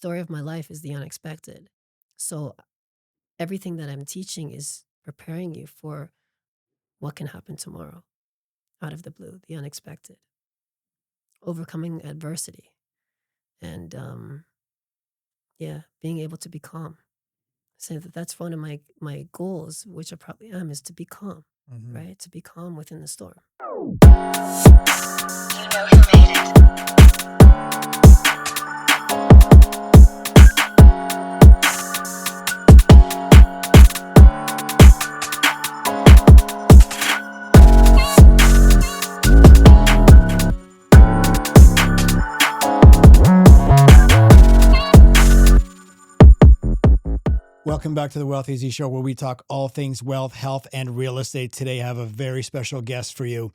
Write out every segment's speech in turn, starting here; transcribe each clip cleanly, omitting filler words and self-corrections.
story of my life is the unexpected. So everything that I'm teaching is preparing you for what can happen tomorrow out of the blue, the unexpected, overcoming adversity, and yeah, being able to be calm. So that's one of my goals, which I probably am, is to be calm, Mhm. right? To be calm within the storm. You know who made it. Welcome back to the Wealth Easy Show, where we talk all things wealth, health, and real estate. Today, I have a very special guest for you.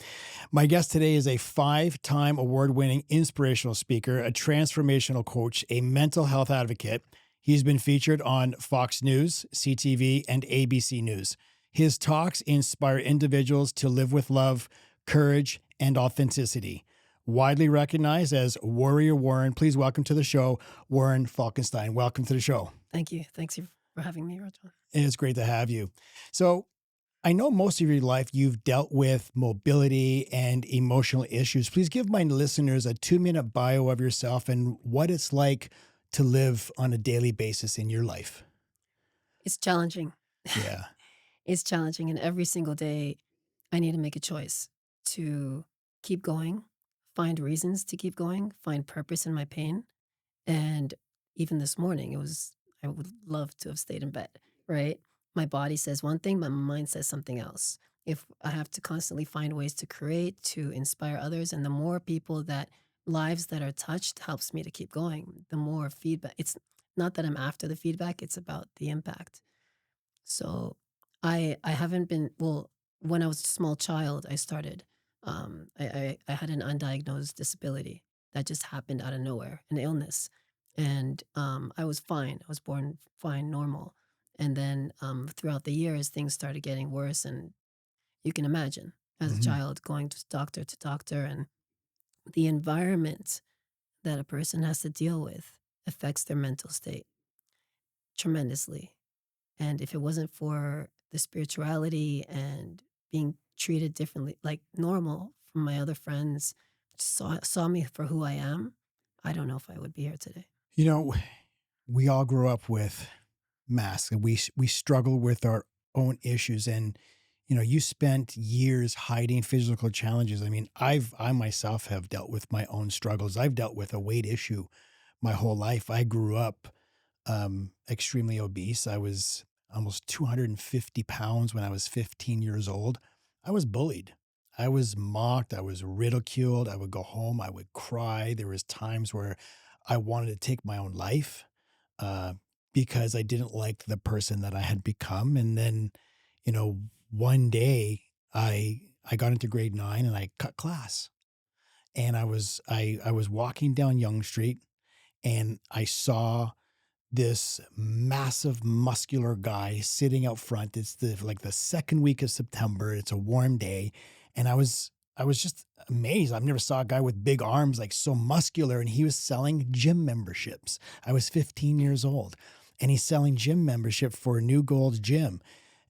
My guest today is a 5-time award-winning inspirational speaker, a transformational coach, a mental health advocate. He's been featured on Fox News, CTV, and ABC News. His talks inspire individuals to live with love, courage, and authenticity. Widely recognized as Warrior Warren, please welcome to the show, Warren Falkenstein. Welcome to the show. Thank you. Thanks for having me, Rajan. It's great to have you. So I know most of your life you've dealt with mobility and emotional issues. Please give my listeners a 2-minute bio of yourself and what it's like to live on a daily basis in your life. It's challenging. Yeah. It's challenging. And every single day, I need to make a choice to keep going, find reasons to keep going, find purpose in my pain. And even this morning, I would love to have stayed in bed, right? My body says one thing, my mind says something else. If I have to constantly find ways to create, to inspire others, and the more people lives that are touched helps me to keep going, the more feedback. It's not that I'm after the feedback, it's about the impact. So I haven't been, well, when I was a small child, I started, I had an undiagnosed disability that just happened out of nowhere, an illness. And I was fine. I was born fine, normal. And then throughout the years, things started getting worse. And you can imagine as a Mhm. child going to doctor, and the environment that a person has to deal with affects their mental state tremendously. And if it wasn't for the spirituality and being treated differently, like normal from my other friends, saw me for who I am, I don't know if I would be here today. You know, we all grew up with masks and we struggle with our own issues. And you spent years hiding physical challenges. I mean, I myself have dealt with my own struggles. I've dealt with a weight issue my whole life. I grew up extremely obese. I was almost 250 pounds when I was 15 years old. I was bullied. I was mocked. I was ridiculed. I would go home. I would cry. There was times where I wanted to take my own life uh, because I didn't like the person that I had become. And then, you know, one day I got into grade 9 and I cut class. And I was walking down Yonge Street and I saw this massive muscular guy sitting out front. It's the second week of September. It's a warm day. And I was just amazed. I've never saw a guy with big arms like so muscular. And he was selling gym memberships. I was 15 years old and he's selling gym membership for New Gold's Gym.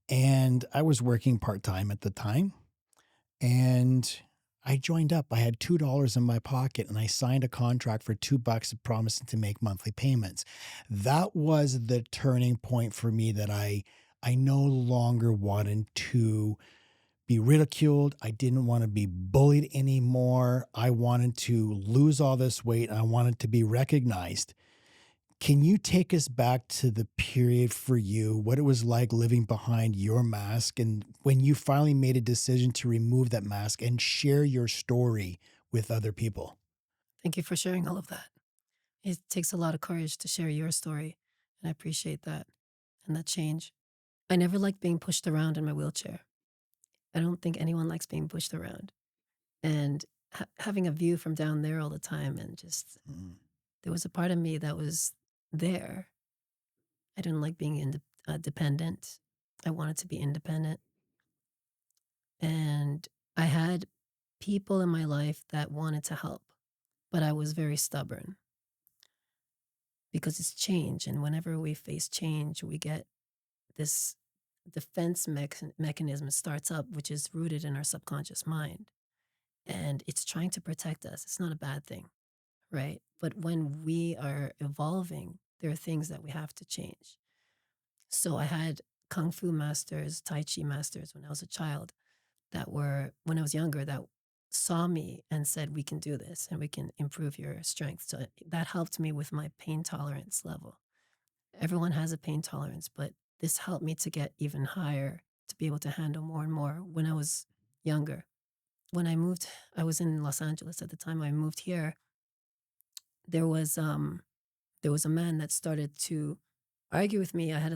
And I was working part-time at the time. And I joined up. I had $2 in my pocket and I signed a contract for $2 promising to make monthly payments. That was the turning point for me that I no longer wanted to be ridiculed. I didn't want to be bullied anymore. I wanted to lose all this weight. I wanted to be recognized. Can you take us back to the period for you, what it was like living behind your mask, and when you finally made a decision to remove that mask and share your story with other people? Thank you for sharing all of that. It takes a lot of courage to share your story, and I appreciate that and that change. I never liked being pushed around in my wheelchair. I don't think anyone likes being pushed around. And having a view from down there all the time, and just Mm. there was a part of me that was there. I didn't like being dependent. I wanted to be independent. And I had people in my life that wanted to help, but I was very stubborn because it's change. And whenever we face change, we get this defense mechanism starts up, which is rooted in our subconscious mind. And it's trying to protect us. It's not a bad thing, right? But when we are evolving, there are things that we have to change. So I had Kung Fu masters, Tai Chi masters when I was a child that were, when I was younger, that saw me and said, we can do this and we can improve your strength. So that helped me with my pain tolerance level. Everyone has a pain tolerance, but this helped me to get even higher, to be able to handle more and more when I was younger. When I moved, I was in Los Angeles at the time I moved here. There was a man that started to argue with me. I had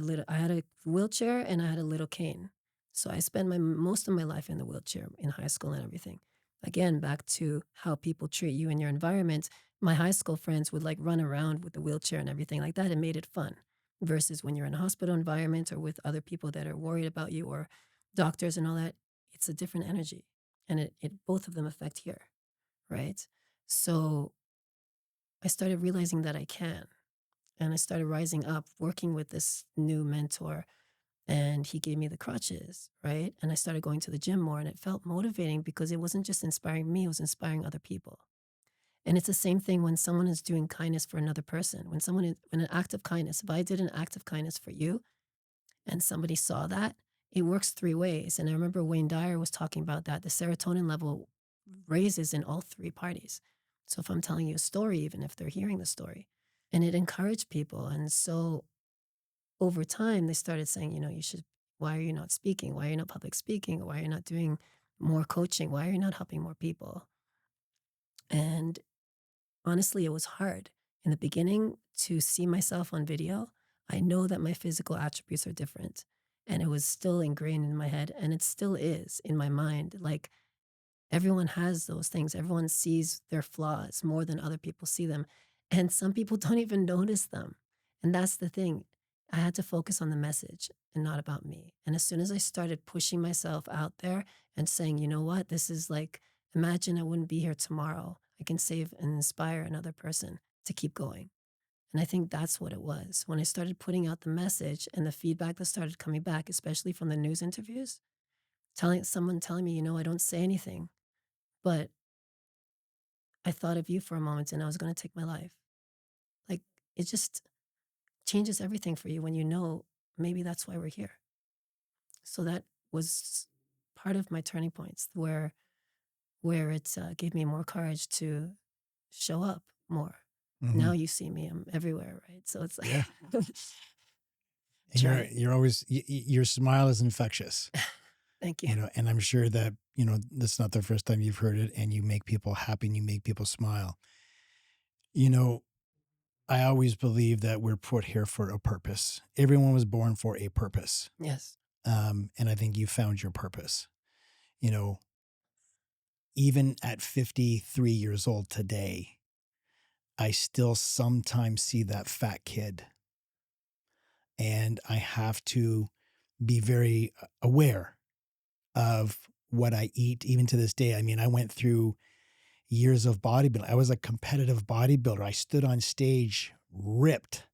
a wheelchair and I had a little cane. So I spent most of my life in the wheelchair in high school and everything. Again, back to how people treat you in your environment. My high school friends would like run around with the wheelchair and everything like that. It made it fun. Versus when you're in a hospital environment or with other people that are worried about you or doctors and all that, it's a different energy. And it both of them affect here, right? So I started realizing that I can. And I started rising up, working with this new mentor, and he gave me the crutches, right? And I started going to the gym more, and it felt motivating because it wasn't just inspiring me, it was inspiring other people. And it's the same thing when someone is doing kindness for another person. When an act of kindness, if I did an act of kindness for you and somebody saw that, it works three ways. And I remember Wayne Dyer was talking about that. The serotonin level raises in all three parties. So if I'm telling you a story, even if they're hearing the story, and it encouraged people. And so over time, they started saying, why are you not speaking? Why are you not public speaking? Why are you not doing more coaching? Why are you not helping more people? And honestly, it was hard in the beginning to see myself on video. I know that my physical attributes are different, and it was still ingrained in my head, and it still is in my mind. Like, everyone has those things. Everyone sees their flaws more than other people see them. And some people don't even notice them. And that's the thing. I had to focus on the message and not about me. And as soon as I started pushing myself out there and saying, you know what, this is like, imagine I wouldn't be here tomorrow. I can save and inspire another person to keep going. And I think that's what it was. When I started putting out the message and the feedback that started coming back, especially from the news interviews, telling me, I don't say anything, but I thought of you for a moment and I was going to take my life. Like, it just changes everything for you when you know maybe that's why we're here. So that was part of my turning points where it gave me more courage to show up more. Now you see me, I'm everywhere, right? So it's like, Yeah. try. And you're always, your smile is infectious, Thank you. and I'm sure that, that's not the first time you've heard it, and you make people happy and you make people smile. I always believe that we're put here for a purpose. Everyone was born for a purpose. Yes. And I think you found your purpose. Even at 53 years old today, I still sometimes see that fat kid. And I have to be very aware of what I eat, even to this day. I mean, I went through years of bodybuilding. I was a competitive bodybuilder. I stood on stage, ripped.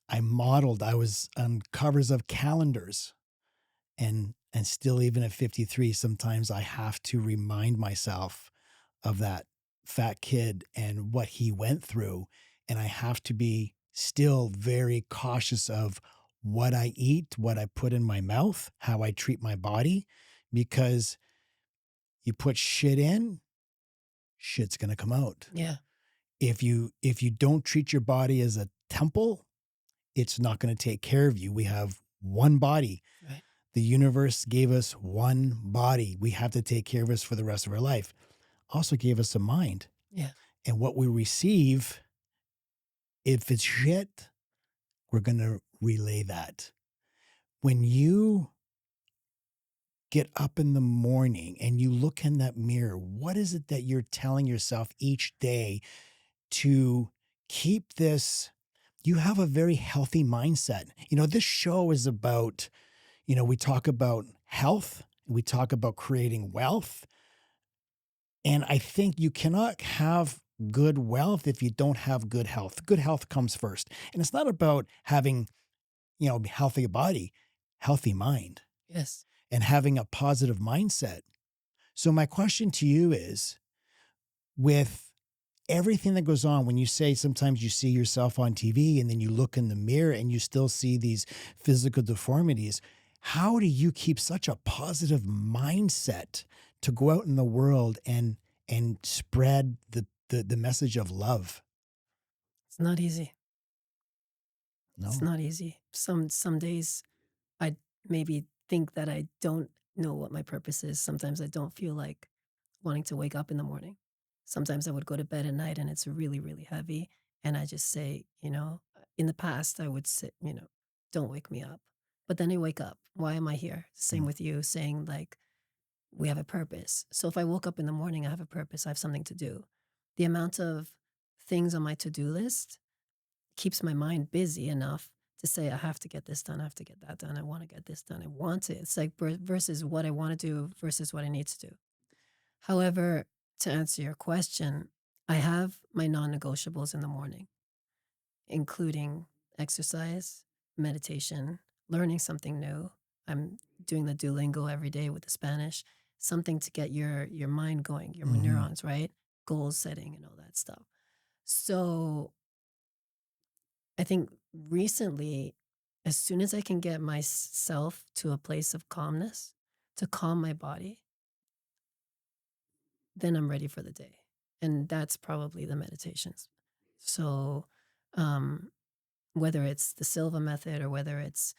I modeled. I was on covers of calendars. And still, even at 53, sometimes I have to remind myself of that fat kid and what he went through. And I have to be still very cautious of what I eat, what I put in my mouth, how I treat my body, because you put shit in, shit's going to come out. Yeah. If you don't treat your body as a temple, it's not going to take care of you. We have one body. Right. The universe gave us one body. We have to take care of us for the rest of our life. Also gave us a mind. Yeah. And what we receive, if it's shit, we're going to relay that. When you get up in the morning and you look in that mirror, what is it that you're telling yourself each day to keep this? You have a very healthy mindset. This show is about, we talk about health, we talk about creating wealth. And I think you cannot have good wealth if you don't have good health. Good health comes first. And it's not about having, healthy body, healthy mind, Yes. and having a positive mindset. So my question to you is, with everything that goes on, when you say sometimes you see yourself on TV and then you look in the mirror and you still see these physical deformities, how do you keep such a positive mindset to go out in the world and spread the message of love? It's not easy. It's No. not easy. Some days I maybe think that I don't know what my purpose is. Sometimes I don't feel like wanting to wake up in the morning. Sometimes I would go to bed at night and it's really, really heavy. And I just say, in the past, I would say, don't wake me up. But then I wake up. Why am I here? Same Mm. with you saying, like, we have a purpose. So if I woke up in the morning, I have a purpose, I have something to do. The amount of things on my to do list keeps my mind busy enough to say, I have to get this done, I have to get that done, I want to get this done, I want to. It's like versus what I want to do versus what I need to do. However, to answer your question, I have my non negotiables in the morning, including exercise, meditation, learning something new. I'm doing the Duolingo every day with the Spanish, something to get your mind going, your Mhm. neurons, right? Goal setting and all that stuff. So I think recently, as soon as I can get myself to a place of calmness, to calm my body, then I'm ready for the day. And that's probably the meditations. So, um, whether it's the Silva method or whether it's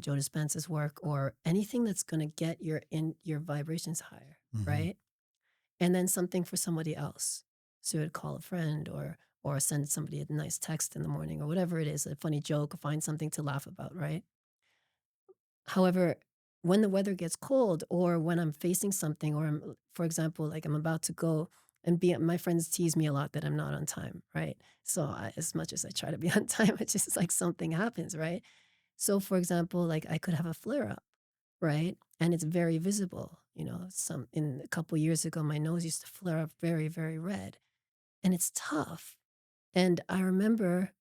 Joe Dispenza's work or anything that's going to get your vibrations higher, Mhm. right? And then something for somebody else. So you would call a friend or send somebody a nice text in the morning or whatever it is, a funny joke, or find something to laugh about, right? However, when the weather gets cold or when I'm facing something or for example, like I'm about to go and be my friends tease me a lot that I'm not on time, right? So as much as I try to be on time, it's just like something happens, right? So for example, like I could have a flare up, right? And it's very visible. Some in a couple years ago, my nose used to flare up very, very red. And it's tough. And I remember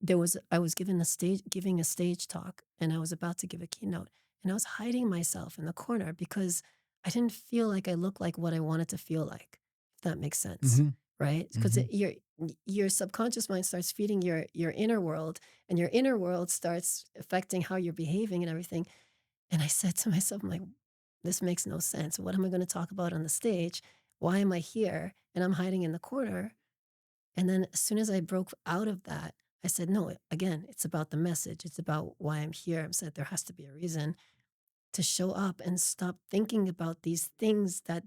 I was giving a stage talk and I was about to give a keynote and I was hiding myself in the corner because I didn't feel like I looked like what I wanted to feel like, if that makes sense. Mhm. Right? Because Mhm. your subconscious mind starts feeding your inner world and your inner world starts affecting how you're behaving and everything. And I said to myself, I'm like, this makes no sense. What am I going to talk about on the stage? Why am I here? And I'm hiding in the corner. And then as soon as I broke out of that, I said, no, again, it's about the message. It's about why I'm here. I said, there has to be a reason to show up and stop thinking about these things that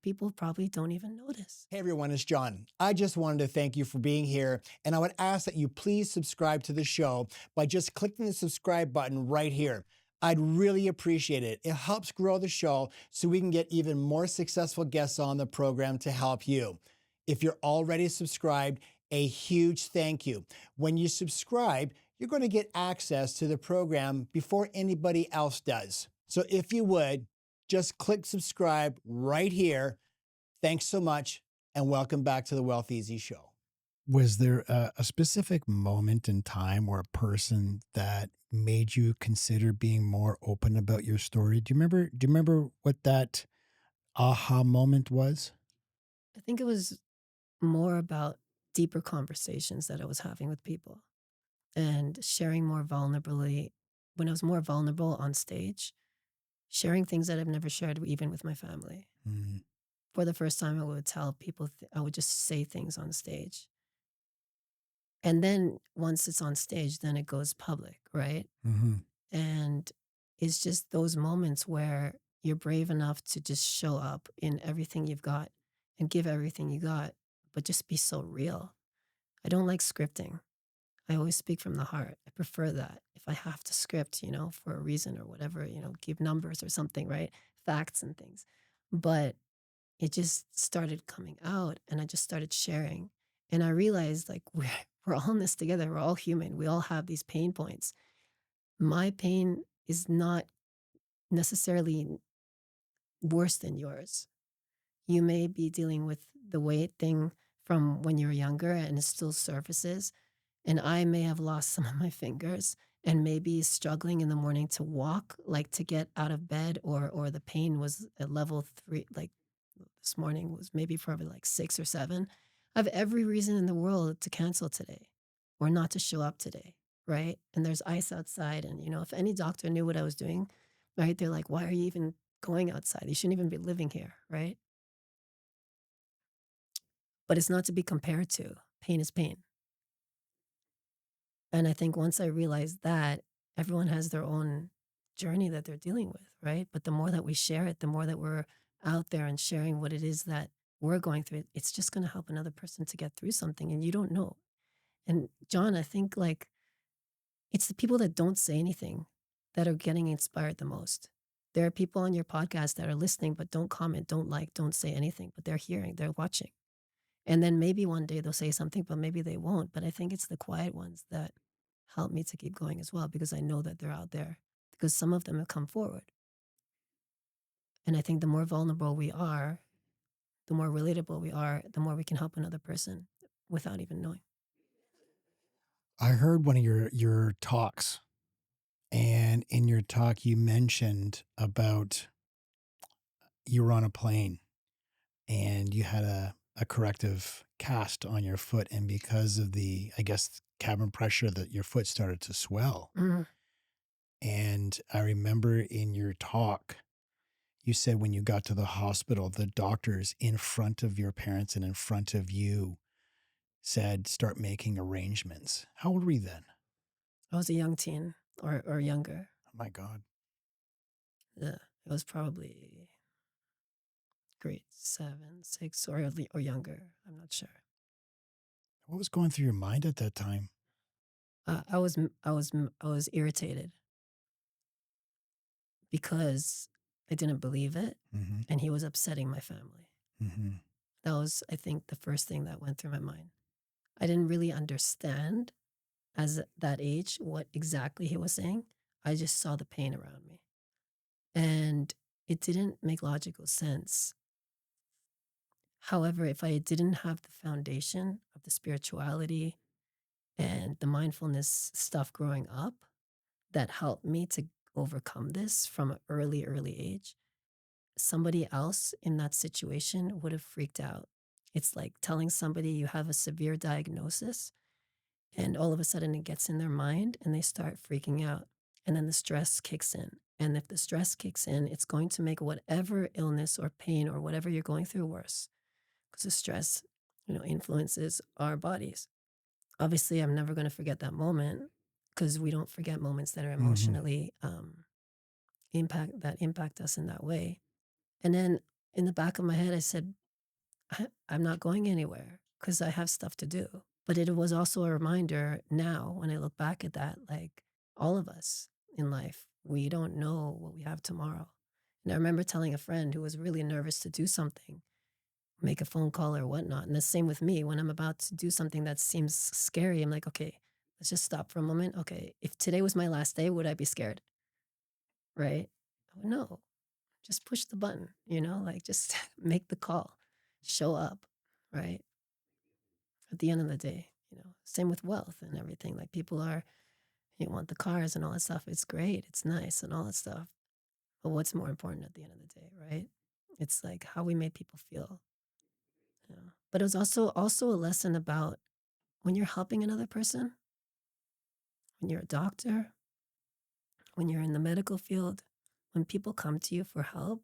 people probably don't even notice. Hey everyone, it's John. I just wanted to thank you for being here, and I would ask that you please subscribe to the show by just clicking the subscribe button right here. I'd really appreciate it. It helps grow the show so we can get even more successful guests on the program to help you. If you're already subscribed, a huge thank you. When you subscribe, you're going to get access to the program before anybody else does. So if you would, just click subscribe right here. Thanks so much, and welcome back to the Wealth Easy Show. Was there a specific moment in time or a person that made you consider being more open about your story? Do you remember what that aha moment was? I think it was more about deeper conversations that I was having with people and sharing more vulnerably. When I was more vulnerable on stage, sharing things that I've never shared even with my family. Mm. For the first time, I would tell people, I would just say things on stage. And then once it's on stage, then it goes public, right? Mhm. And it's just those moments where you're brave enough to just show up in everything you've got and give everything you got, but just be so real. I don't like scripting. I always speak from the heart. I prefer that. If I have to script, for a reason or whatever, give numbers or something, right? Facts and things. But it just started coming out and I just started sharing. And I realized like we're all in this together. We're all human. We all have these pain points. My pain is not necessarily worse than yours. You may be dealing with the weight thing from when you were younger and it still surfaces. And I may have lost some of my fingers and maybe struggling in the morning to walk, like to get out of bed, or the pain was at level 3, like this morning was maybe probably like 6 or 7. I have every reason in the world to cancel today or not to show up today, right? And there's ice outside. And, if any doctor knew what I was doing, right, they're like, why are you even going outside? You shouldn't even be living here, right? But it's not to be compared to. Pain is pain. And I think once I realized that, everyone has their own journey that they're dealing with, right? But the more that we share it, the more that we're out there and sharing what it is that we're going through, it's just going to help another person to get through something. And you don't know. And John, I think like it's the people that don't say anything that are getting inspired the most. There are people on your podcast that are listening, but don't comment, don't like, don't say anything, but they're hearing, they're watching. And then maybe one day they'll say something, but maybe they won't. But I think it's the quiet ones that help me to keep going as well, because I know that they're out there, because some of them have come forward. And I think the more vulnerable we are, the more relatable we are, the more we can help another person without even knowing. I heard one of your talks, and in your talk you mentioned about you were on a plane and you had a corrective cast on your foot, and because of the, I guess, cabin pressure, that your foot started to swell. Mhm. And I remember in your talk, you said when you got to the hospital, the doctors in front of your parents and in front of you said, start making arrangements. How old were you then? I was a young teen or younger. Oh my God. Yeah, it was probably grade 7, 6, or younger. I'm not sure. What was going through your mind at that time? I was irritated because I didn't believe it, Mm-hmm. and he was upsetting my family. Mm-hmm. That was, I think, the first thing that went through my mind. I didn't really understand as that age what exactly he was saying. I just saw the pain around me, and it didn't make logical sense. However, if I didn't have the foundation of the spirituality and the mindfulness stuff growing up that helped me to overcome this from an early age, somebody else in that situation would have freaked out. It's like telling somebody you have a severe diagnosis and all of a sudden it gets in their mind and they start freaking out. And then the stress kicks in. And if the stress kicks in, it's going to make whatever illness or pain or whatever you're going through worse, because the stress, influences our bodies. Obviously, I'm never going to forget that moment, because we don't forget moments that are Mm-hmm. emotionally impact us in that way. And then in the back of my head, I said, I'm not going anywhere because I have stuff to do. But it was also a reminder now when I look back at that, like all of us in life, we don't know what we have tomorrow. And I remember telling a friend who was really nervous to do something, make a phone call or whatnot. And the same with me when I'm about to do something that seems scary. I'm like, okay, let's just stop for a moment. Okay, if today was my last day, would I be scared? Right? No, just push the button, like just make the call, show up, right? At the end of the day, same with wealth and everything. Like people you want the cars and all that stuff. It's great, it's nice and all that stuff. But what's more important at the end of the day, right? It's like how we made people feel. But it was also a lesson about when you're helping another person, when you're a doctor, when you're in the medical field, when people come to you for help,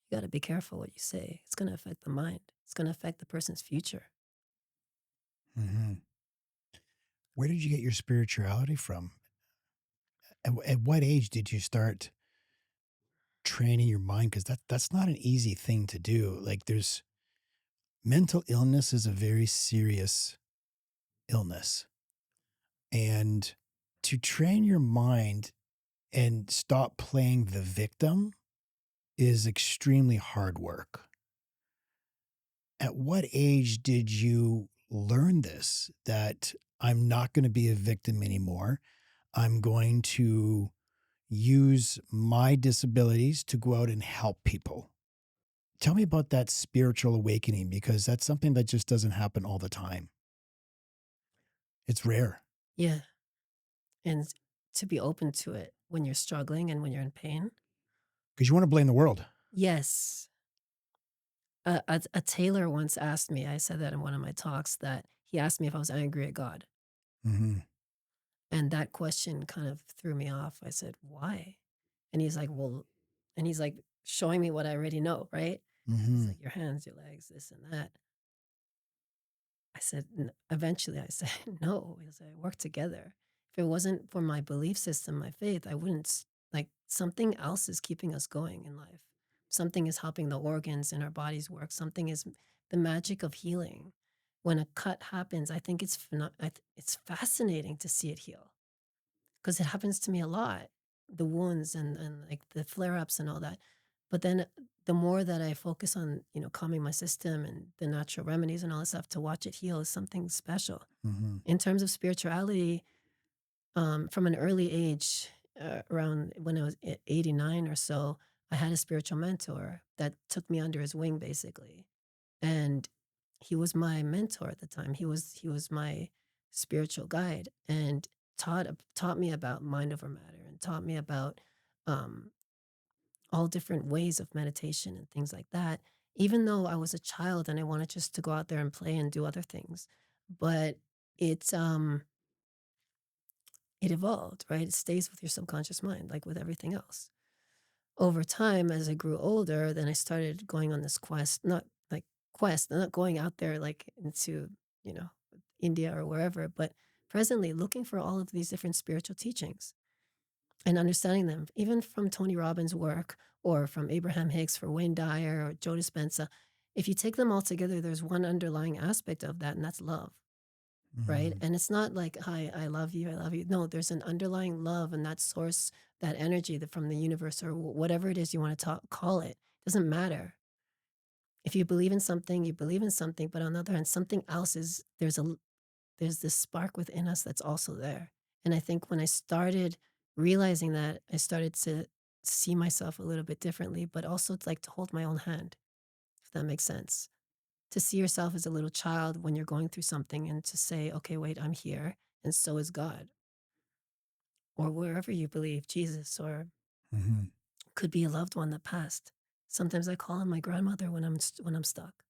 you got to be careful what you say. It's going to affect the mind. It's going to affect the person's future. Mm-hmm. Where did you get your spirituality from? At what age did you start training your mind? Because that's not an easy thing to do. Like there's mental illness is a very serious illness. And to train your mind and stop playing the victim is extremely hard work. At what age did you learn this, that I'm not going to be a victim anymore? I'm going to use my disabilities to go out and help people. Tell me about that spiritual awakening, because that's something that just doesn't happen all the time. It's rare. Yeah. And to be open to it when you're struggling and when you're in pain. Because you want to blame the world. Yes. A tailor once asked me, I said that in one of my talks, that he asked me if I was angry at God. Mm-hmm. And that question kind of threw me off. I said, why? And he's like, well, and he's like showing me what I already know, right? He's Mm-hmm. like, your hands, your legs, this and that. I said, eventually I said, no, because I work together. If it wasn't for my belief system, my faith, I wouldn't, like, something else is keeping us going in life. Something is helping the organs in our bodies work. Something is the magic of healing. When a cut happens, I think it's fascinating to see it heal, because it happens to me a lot, the wounds and like the flare ups and all that. But then the more that I focus on, calming my system and the natural remedies and all that stuff to watch it heal is something special. Mm-hmm. In terms of spirituality, from an early age, around when I was 89 or so, I had a spiritual mentor that took me under his wing, basically. And he was my mentor at the time. He was my spiritual guide, and taught me about mind over matter, and taught me about um, all different ways of meditation and things like that. Even though I was a child and I wanted just to go out there and play and do other things, but it's it evolved, right? It stays with your subconscious mind, like with everything else. Over time, as I grew older, then I started going on this quest, not going out there like into, you know, India or wherever, but presently looking for all of these different spiritual teachings and understanding them, even from Tony Robbins' work or from Abraham Hicks for Wayne Dyer or Joe Dispenza. If you take them all together, there's one underlying aspect of that, and that's love, right? Mm-hmm. And it's not like, hi, I love you, I love you. No, there's an underlying love, and that source, that energy that from the universe or whatever it is you want to call it, doesn't matter. If you believe in something, you believe in something, but on the other hand, something else is there's this spark within us that's also there. And I think when I started realizing that, I started to see myself a little bit differently, but also to, like, to hold my own hand, if that makes sense. To see yourself as a little child when you're going through something and to say, okay, wait, I'm here, and so is God, or wherever you believe, Jesus, or Mm-hmm. could be a loved one that passed. Sometimes I call on my grandmother when I'm stuck.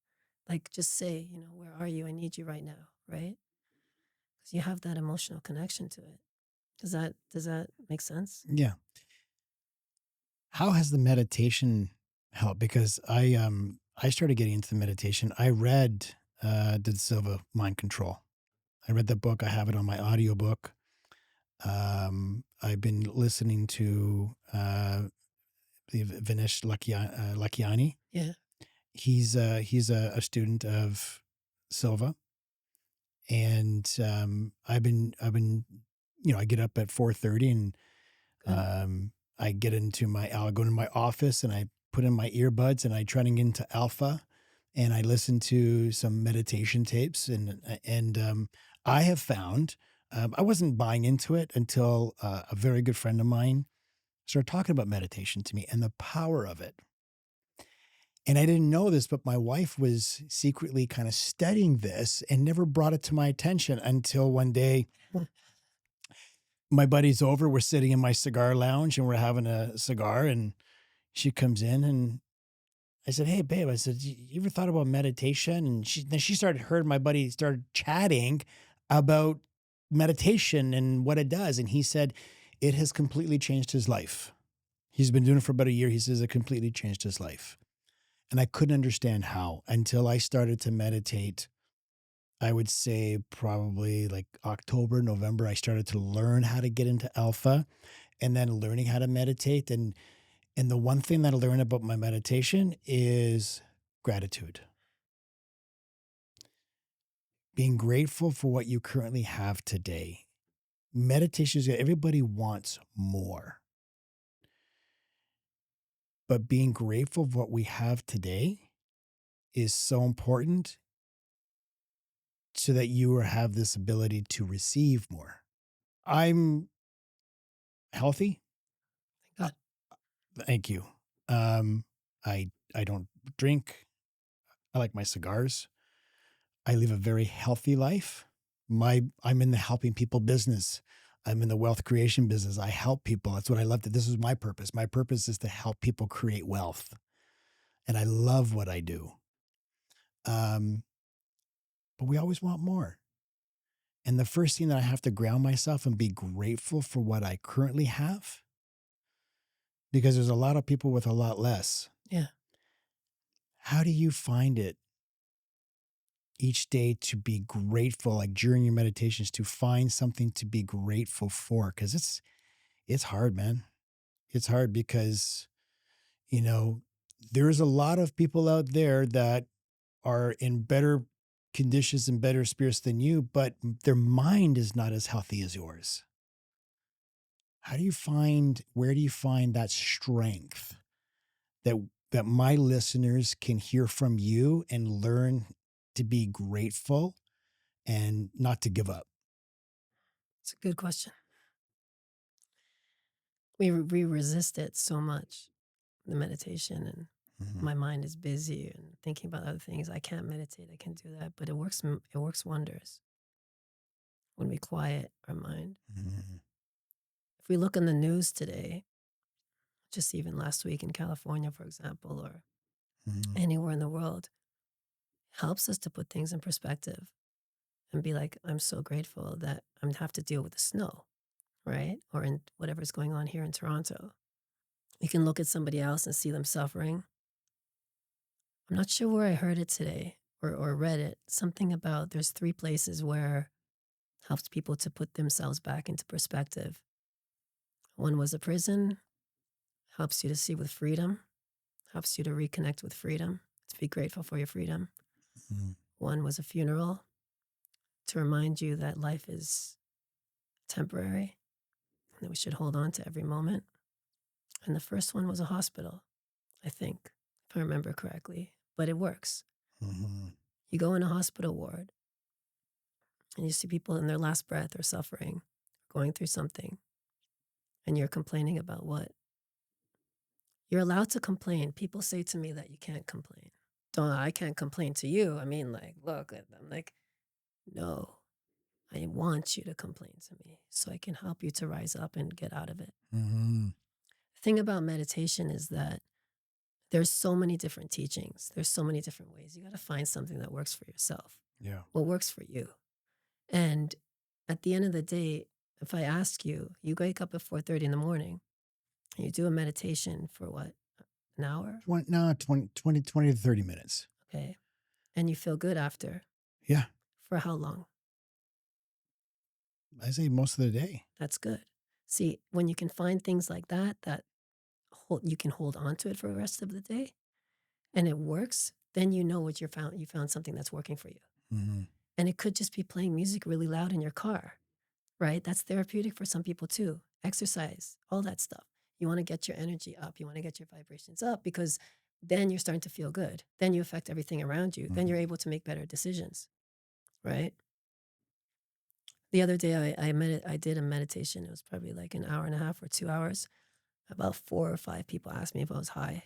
Like, just say, where are you? I need you right now, right? Because you have that emotional connection to it. Does that make sense? Yeah. How has the meditation helped? Because I started getting into the meditation. I read Did Silva Mind Control. I read that book. I have it on my audiobook. I've been listening to Vinesh Lakiani. Yeah. He's a student of Silva, and I've been I get up at 4:30 and Good. I get into I'll go to my office and I put in my earbuds and I try to get into alpha and I listen to some meditation tapes and I have found I wasn't buying into it until a very good friend of mine started talking about meditation to me and the power of it. And I didn't know this, but my wife was secretly kind of studying this and never brought it to my attention until one day my buddy's over. We're sitting in my cigar lounge and we're having a cigar, and she comes in and I said, "Hey, babe," I said, "You ever thought about meditation?" And then she heard my buddy started chatting about meditation and what it does. And he said, it has completely changed his life. He's been doing it for about a year. He says it completely changed his life. And I couldn't understand how until I started to meditate. I would say probably like October, November, I started to learn how to get into alpha and then learning how to meditate. And the one thing that I learned about my meditation is gratitude. Being grateful for what you currently have today. Meditation is good. Everybody wants more. But being grateful for what we have today is so important so that you have this ability to receive more. I'm healthy. Thank God. Thank you. Um, don't drink. I like my cigars. I live a very healthy life. I'm in the helping people business. I'm in the wealth creation business. I help people. That's what I love. This is my purpose. My purpose is to help people create wealth. And I love what I do. But we always want more. And the first thing that I have to ground myself and be grateful for what I currently have, because there's a lot of people with a lot less. Yeah. How do you find it each day to be grateful, like during your meditations, to find something to be grateful for? Because it's hard, man. It's hard because, there's a lot of people out there that are in better conditions and better spirits than you, but their mind is not as healthy as yours. Where do you find that strength that my listeners can hear from you and learn to be grateful and not to give up? It's a good question. We resist it so much, the meditation, and my mind is busy and thinking about other things. I can't meditate. I can't do that, but it works wonders when we quiet our mind. If we look on the news today, just even last week in California, for example, or anywhere in the world, helps us to put things in perspective and be like, I'm so grateful that I'm gonna have to deal with the snow, right? Or in whatever's going on here in Toronto. You can look at somebody else and see them suffering. I'm not sure where I heard it today or read it. Something about there's 3 places where helps people to put themselves back into perspective. One was a prison, helps you to see with freedom, helps you to reconnect with freedom, to be grateful for your freedom. One was a funeral, to remind you that life is temporary and that we should hold on to every moment. And the first one was a hospital, I think, if I remember correctly, but it works. You go in a hospital ward and you see people in their last breath or suffering, going through something, and you're complaining about what? You're allowed to complain. People say to me that you can't complain. I can't complain to you. I mean, like, look, I'm like, no, I want you to complain to me so I can help you to rise up and get out of it. The thing about meditation is that there's so many different teachings. There's so many different ways. You got to find something that works for yourself. Yeah. What works for you. And at the end of the day, if I ask you, you wake up at 4:30 in the morning and you do a meditation for what, an hour? 20 to 30 minutes. Okay. And you feel good after. Yeah. For how long? I say most of the day. That's good. See, when you can find things like that you can hold on to it for the rest of the day and it works, then you know what you found something that's working for you. And it could just be playing music really loud in your car, right? That's therapeutic for some people too. Exercise, all that stuff. You want to get your energy up. You want to get your vibrations up because then you're starting to feel good. Then you affect everything around you. Then you're able to make better decisions, right? The other day I did a meditation. It was probably like an hour and a half or 2 hours. About 4 or 5 people asked me if I was high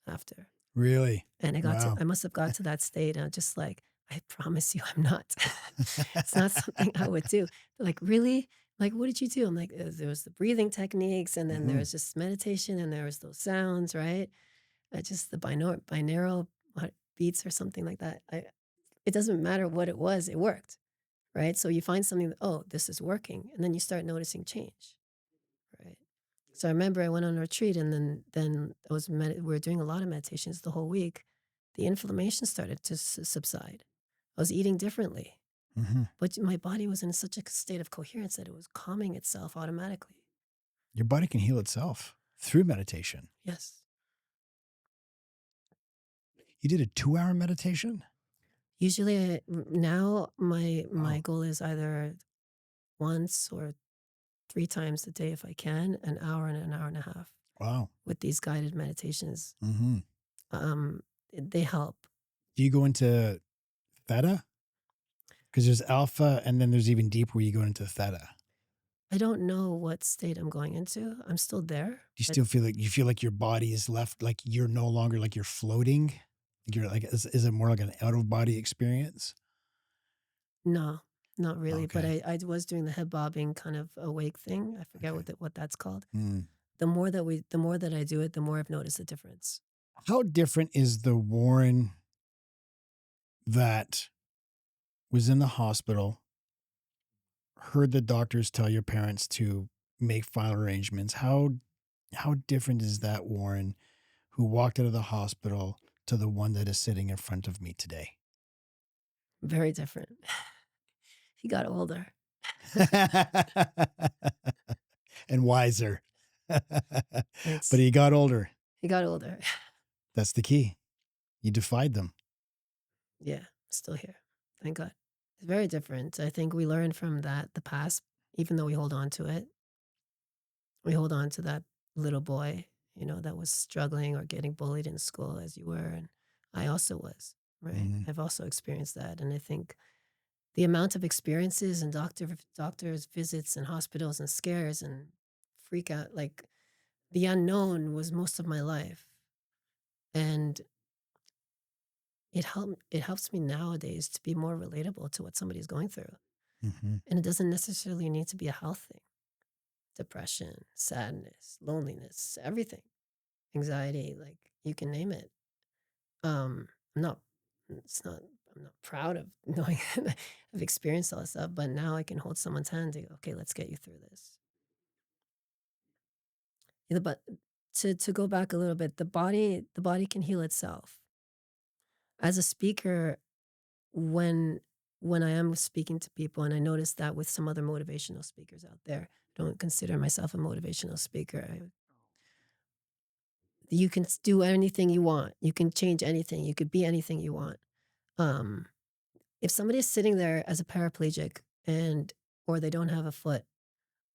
after. Really? And I must have got to that state and I'm just like, I promise you I'm not. It's not something I would do. They're like, really? Like, what did you do? I'm like, there was the breathing techniques and then there was just meditation and there was those sounds, right? Just the binaural beats or something like that. It doesn't matter what it was, it worked, right? So you find something that, oh, this is working. And then you start noticing change, right? So I remember I went on a retreat and then we were doing a lot of meditations the whole week. The inflammation started to subside. I was eating differently, but my body was in such a state of coherence that it was calming itself automatically. Your body can heal itself through meditation. Yes. You did a 2-hour meditation? Usually now my goal is either once or 3 times a day if I can, an hour and an hour and a half. Wow. With these guided meditations. They help. Do you go into theta? Because there's alpha and then there's even deeper where you go into theta. I don't know what state I'm going into. I'm still there. Do you But still feel like your body is left, like you're no longer, like you're floating? Like you're like, is it more like an out of body experience? no, not really. But Okay. I was doing the head bobbing kind of awake thing. I forget Okay. what that's called. Mm. The more that I do it, the more I've noticed the difference. How different is the Warren that was in the hospital, heard the doctors tell your parents to make final arrangements? How different is that Warren who walked out of the hospital to the one that is sitting in front of me today? Very different. He got older. And wiser. But Thanks. he got older. He got older. That's the key. You defied them. Yeah, still here. Thank God. It's very different. I think we learn from that, the past, even though we hold on to it. We hold on to that little boy, that was struggling or getting bullied in school as you were. And I also was, right? Mhm. I've also experienced that. And I think the amount of experiences and doctors' visits and hospitals and scares and freak out, like the unknown was most of my life. And it helps me nowadays to be more relatable to what somebody's going through. Mhm. And it doesn't necessarily need to be a health thing. Depression, sadness, loneliness, everything. Anxiety, like you can name it. I'm not it's not I'm not proud of knowing I've experienced all this stuff, but now I can hold someone's hand and go, okay, let's get you through this. But to go back a little bit, the body can heal itself. As a speaker, when when I am speaking to people, and I notice that with some other motivational speakers out there, I don't consider myself a motivational speaker. You can do anything you want. You can change anything. You could be anything you want. Um, if somebody's sitting there as a paraplegic and or they don't have a foot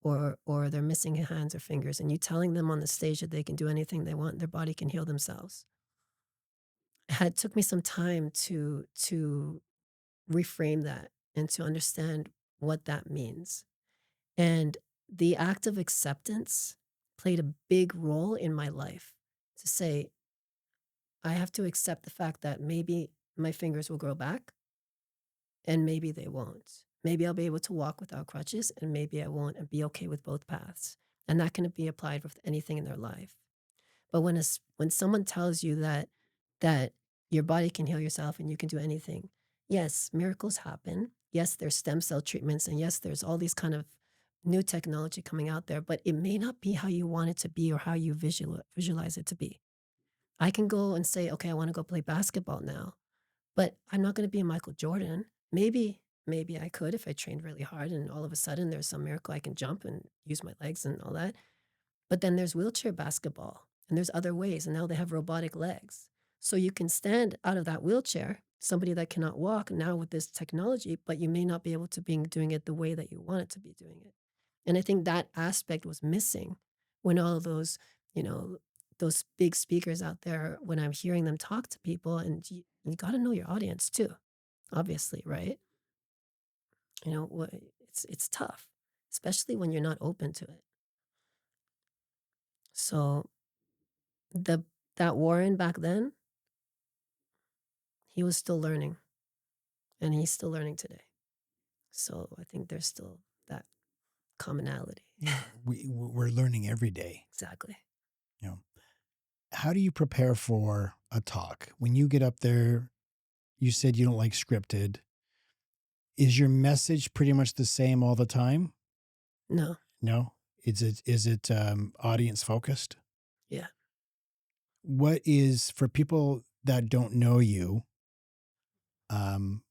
or they're missing hands or fingers, and you telling them on the stage that they can do anything they want, their body can heal themselves. It took me some time to reframe that and to understand what that means. And the act of acceptance played a big role in my life to say, I have to accept the fact that maybe my fingers will grow back and maybe they won't. Maybe I'll be able to walk without crutches and maybe I won't, and be okay with both paths. And that can be applied with anything in their life. But when someone tells you that your body can heal yourself and you can do anything, yes, miracles happen. Yes, there's stem cell treatments, and yes, there's all these kind of new technology coming out there, but it may not be how you want it to be or how you visualize it to be. I can go and say, okay, I want to go play basketball now, but I'm not going to be a Michael Jordan. Maybe I could if I trained really hard and all of a sudden there's some miracle I can jump and use my legs and all that. But then there's wheelchair basketball and there's other ways. And now they have robotic legs. So you can stand out of that wheelchair, somebody that cannot walk now with this technology, but you may not be able to be doing it the way that you want it to be doing it. And I think that aspect was missing when all of you know, those big speakers out there, when I'm hearing them talk to people, and you got to know your audience too, obviously, right? It's tough, especially when you're not open to it. So the that Warren back then, he was still learning, and he's still learning today. So I think there's still that commonality. Yeah, we're learning every day. Exactly. You know, how do you prepare for a talk when you get up there? You said you don't like scripted. Is your message pretty much the same all the time? No. No. Is it audience focused? Yeah. What is, for people that don't know you? Um,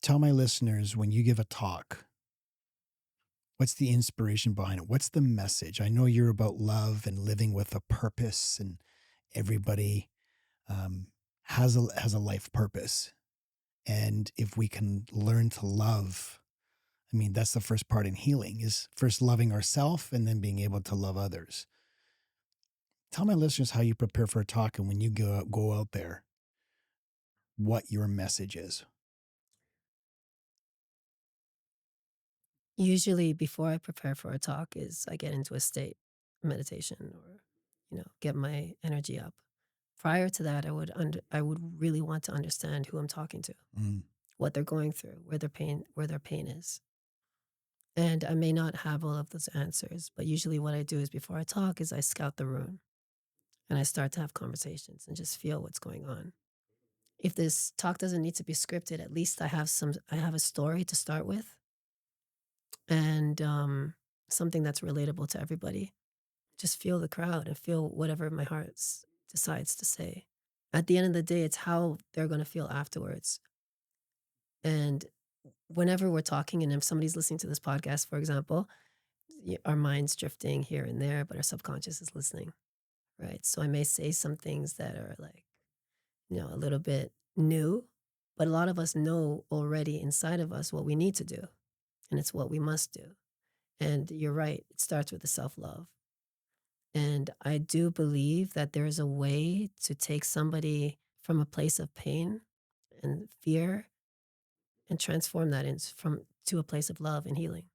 tell my listeners, when you give a talk, what's the inspiration behind it? What's the message? I know you're about love and living with a purpose, and everybody has a life purpose. And if we can learn to love, I mean, that's the first part in healing, is first loving ourselves and then being able to love others. Tell my listeners how you prepare for a talk, and when you go out there, what your message is. Usually before I prepare for a talk is I get into a state, meditation or, get my energy up. Prior to that, I would really want to understand who I'm talking to, Mm. what they're going through, where their pain is. And I may not have all of those answers, but usually what I do is before I talk is I scout the room and I start to have conversations and just feel what's going on. If this talk doesn't need to be scripted, at least I have a story to start with and something that's relatable to everybody. Just feel the crowd and feel whatever my decides to say. At the end of the day, it's how they're going to feel afterwards. And whenever we're talking, and if somebody's listening to this podcast, for example, our mind's drifting here and there, but our subconscious is listening, right? So I may say some things that are like, a little bit new, but a lot of us know already inside of us what we need to do, and it's what we must do. And you're right, it starts with the self love. And I do believe that there is a way to take somebody from a place of pain and fear and transform that to a place of love and healing.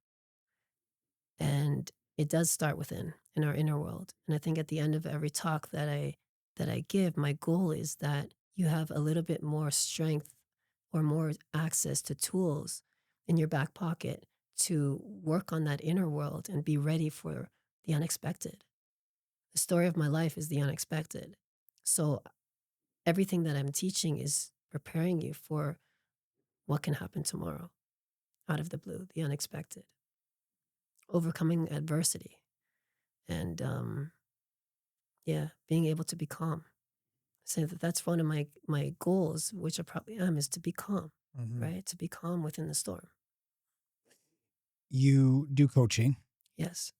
And it does start within in our inner world. And I think at the end of every talk that I give, my goal is that you have a little bit more strength or more access to tools in your back pocket to work on that inner world and be ready for the unexpected. The story of my life is the unexpected. So everything that I'm teaching is preparing you for what can happen tomorrow out of the blue, the unexpected, overcoming adversity, and being able to be calm. So that's one of my goals, which I probably am, is to be calm, Mhm. right? To be calm within the storm. You do coaching. Yes.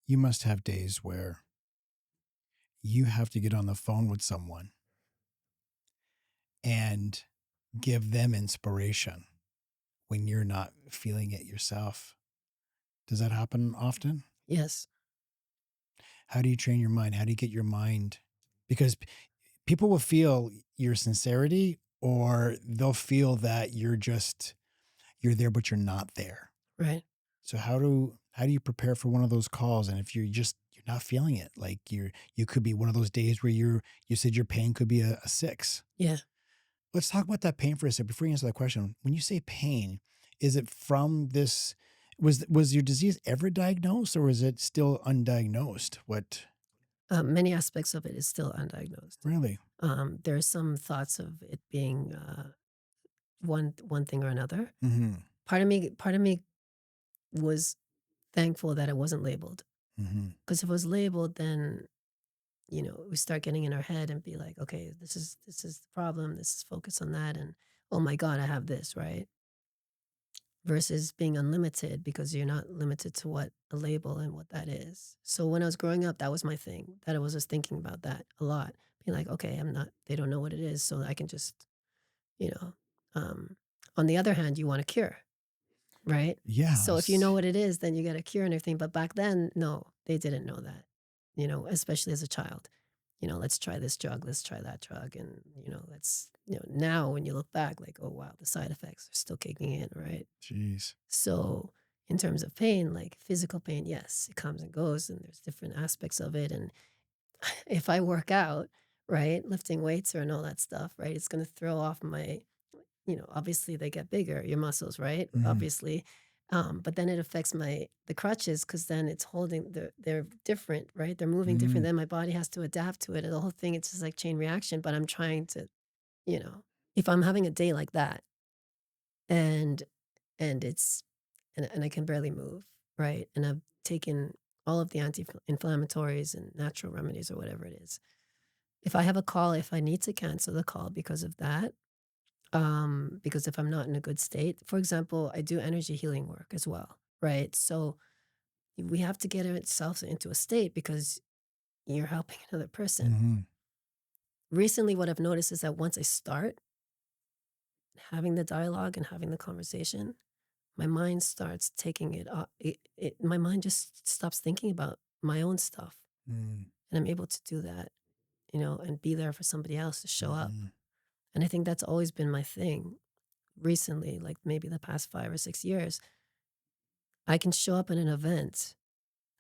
You must have days where you have to get on the phone with someone and give them inspiration when you're not feeling it yourself. Does that happen often? Yes. How do you train your mind? How do you get your mind? Because people will feel your sincerity, or they'll feel that you're there, but you're not there. Right. So how do you prepare for one of those calls? And if you're not feeling it, like you could be one of those days where you said your pain could be a 6. Yeah. Let's talk about that pain for a second before you answer that question. When you say pain, is it from this? Was your disease ever diagnosed, or is it still undiagnosed? What Many aspects of it is still undiagnosed. really? There are some thoughts of it being one thing or another. Mm-hmm. Part of me was thankful that it wasn't labeled. Mm-hmm. Because if it was labeled, then we start getting in our head and be like, okay, this is the problem. This is focus on that, and oh my God, I have this, right? Versus being unlimited, because you're not limited to what a label and what that is. So when I was growing up, that was my thing. That I was just thinking about that a lot. Being like, okay, I'm not. They don't know what it is, so I can just, you know. Um, on the other hand, you want a cure, right? So if you know Yes. what it is, then you get a cure and everything. But back then, no, they didn't know that, especially as a child. Let's try this drug, let's try that drug. And, now when you look back, like, oh, wow, the side effects are still kicking in, right? Jeez. So in terms of pain, like physical pain, yes, it comes and goes and there's different aspects of it. And if I work out, right, lifting weights and all that stuff, right, it's going to throw off obviously they get bigger, your muscles, right? Mm-hmm. Obviously. But then it affects the crutches, because then it's they're different, right? They're moving different. Mm-hmm. Then my body has to adapt to it. And the whole thing, it's just like chain reaction. But I'm trying to, if I'm having a day like that and it's and I can barely move, right? And I've taken all of the anti-inflammatories and natural remedies or whatever it is. If I have a call, if I need to cancel the call because of that, because if I'm not in a good state, for example, I do energy healing work as well, right? So we have to get ourselves into a state because you're helping another person. Mm-hmm. Recently, what I've noticed is that once I start having the dialogue and having the conversation, my mind starts taking it off. My mind just stops thinking about my own stuff. Mm-hmm. And I'm able to do that, and be there for somebody else to show up. Mm-hmm. And I think that's always been my thing recently, like maybe the past 5 or 6 years. I can show up at an event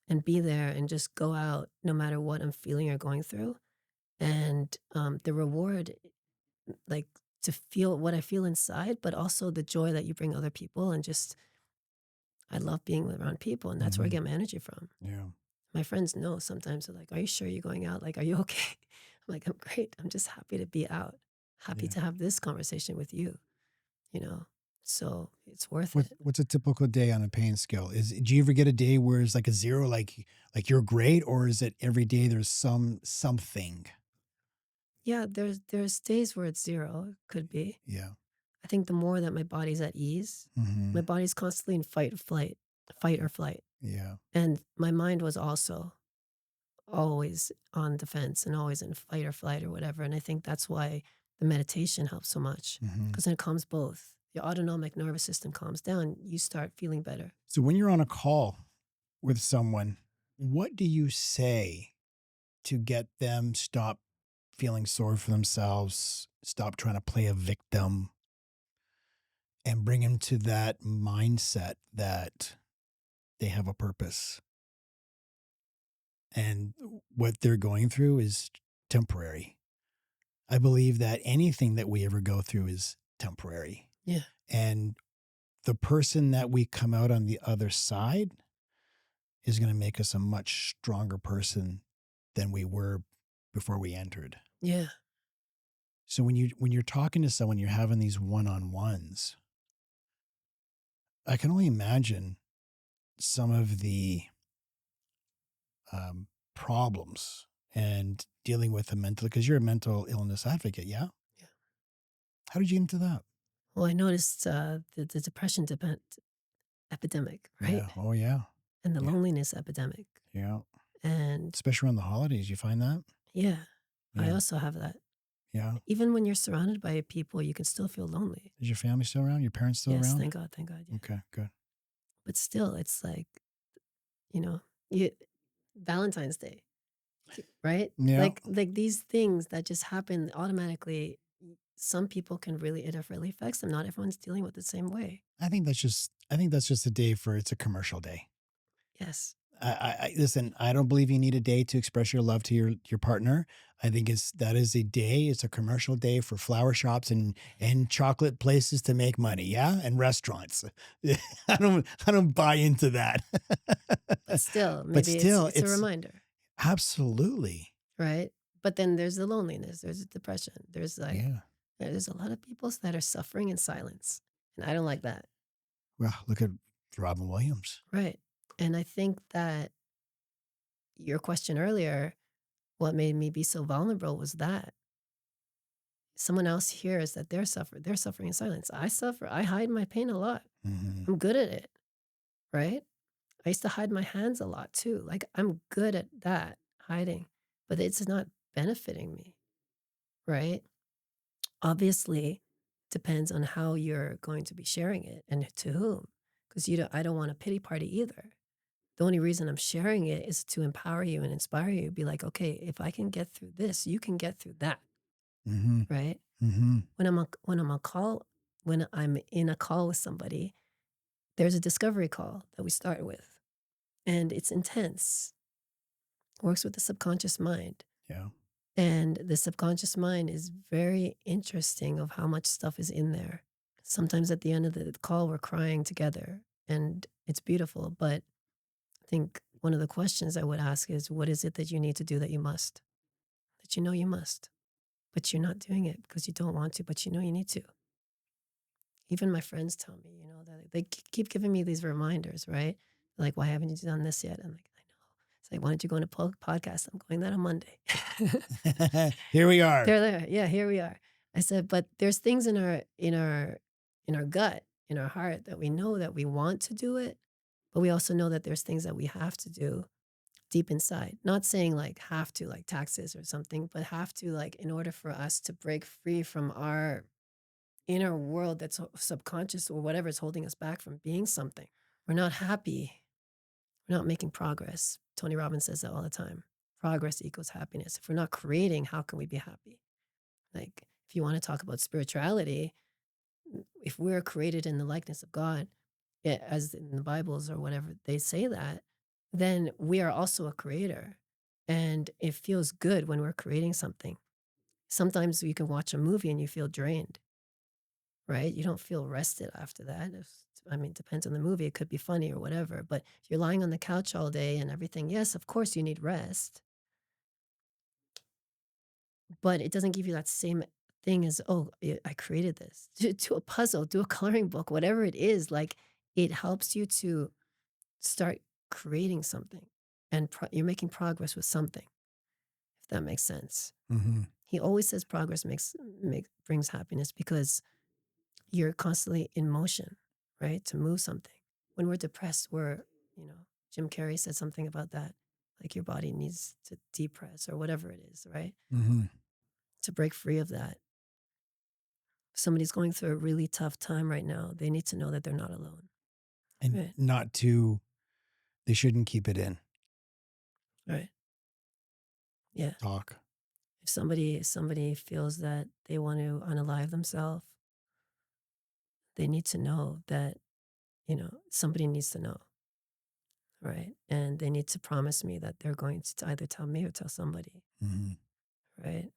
and be there and just go out no matter what I'm feeling or going through. And the reward, like to feel what I feel inside, but also the joy that you bring other people. And just, I love being around people. And that's where I get my energy from. Yeah. My friends know sometimes they're like, "Are you sure you're going out? Like, are you okay?" I'm like, "I'm great. I'm just happy to be out. Happy Yeah. to have this conversation with you, you know? So it's worth it." What's a typical day on a pain scale? Do you ever get a day where it's like a zero, like you're great, or is it every day there's something? Yeah, there's days where it's zero. It could be. Yeah. I think the more that my body's at ease, Mm-hmm. my body's constantly in fight or flight. Yeah. And my mind was also always on defense and always in fight or flight or whatever. And I think that's why the meditation helps so much, Mm-hmm. because then it calms both. Your autonomic nervous system calms down, you start feeling better. So when you're on a call with someone, what do you say to get them stop feeling sorry for themselves, stop trying to play a victim, and bring them to that mindset that they have a purpose and what they're going through is temporary? I believe that anything that we ever go through is temporary. Yeah. And the person that we come out on the other side is going to make us a much stronger person than we were before we entered. Yeah. So when you're talking to someone, you're having these one-on-ones, I can only imagine some of the problems and dealing with the mental, because you're a mental illness advocate. Yeah. Yeah. How did you get into that? Well, I noticed the depression epidemic, right? Yeah. Oh yeah. And the Yeah. loneliness epidemic. Yeah. And Especially around the holidays. You find that? yeah, I Yeah. also have that. Yeah. Even when you're surrounded by people, you can still feel lonely. Is your family still around? Your parents still Yes, around? thank God, thank God. Yeah. Okay, good. But still, it's like, you, Valentine's Day, right? Yeah. Like these things that just happen automatically. Some people can really, it really affects them. Not everyone's dealing with it the same way. I think that's just a day it's a commercial day. Yes. I listen, I don't believe you need a day to express your love to your partner. I think that is a day. It's a commercial day for flower shops and chocolate places to make money. Yeah. And restaurants. I don't buy into that. But still, But maybe still, it's a reminder, absolutely. right? But then there's the loneliness, there's the depression, there's like, Yeah. there's a lot of people that are suffering in silence. And I don't like that. Well, look at Robin Williams. Right. And I think that your question earlier, what made me be so vulnerable was that someone else hears that they're suffering in silence. I suffer. I hide my pain a lot. Mm-hmm. I'm good at it. Right. I used to hide my hands a lot too. Like I'm good at that, hiding, but it's not benefiting me. Right. Obviously, depends on how you're going to be sharing it and to whom. Because I don't want a pity party either. The only reason I'm sharing it is to empower you and inspire you. Be like, okay, if I can get through this, you can get through that. Mm-hmm. Right. Mm-hmm. When I'm in a call with somebody, there's a discovery call that we start with, and it's intense. Works with the subconscious mind. Yeah. And the subconscious mind is very interesting of how much stuff is in there. Sometimes at the end of the call, we're crying together, and it's beautiful. But I think one of the questions I would ask is, what is it that you need to do that you must? That you must, but you're not doing it because you don't want to, but you need to. Even my friends tell me, that they keep giving me these reminders, right? Like, why haven't you done this yet? I'm like, I know. It's like, why don't you go on a podcast? I'm going that on Monday. Here we are. They're there. Yeah, here we are. I said, but there's things in our gut, in our heart that we know that we want to do it, but we also know that there's things that we have to do deep inside. Not saying like have to, like taxes or something, but have to, like, in order for us to break free from our inner world that's subconscious or whatever is holding us back from being something. We're not happy. We're not making progress. Tony Robbins says that all the time. Progress equals happiness. If we're not creating, how can we be happy? Like, if you want to talk about spirituality, if we're created in the likeness of God, as in the Bibles or whatever they say that, then we are also a creator. And it feels good when we're creating something. Sometimes you can watch a movie and you feel drained, right? You don't feel rested after that. I mean, it depends on the movie. It could be funny or whatever. But if you're lying on the couch all day and everything, yes, of course you need rest. But it doesn't give you that same thing as, oh, I created this. Do a puzzle, do a coloring book, whatever it is. Like, it helps you to start creating something, and you're making progress with something, if that makes sense. Mm-hmm. He always says progress brings happiness, because you're constantly in motion, right? To move something. When we're depressed, Jim Carrey said something about that. Like, your body needs to depress or whatever it is, right? Mm-hmm. To break free of that. If somebody's going through a really tough time right now, they need to know that they're not alone. And Right. they shouldn't keep it in. Right. Yeah. Talk. If somebody feels that they want to unalive themselves, they need to know that, somebody needs to know. Right. And they need to promise me that they're going to either tell me or tell somebody. Mm-hmm. Right.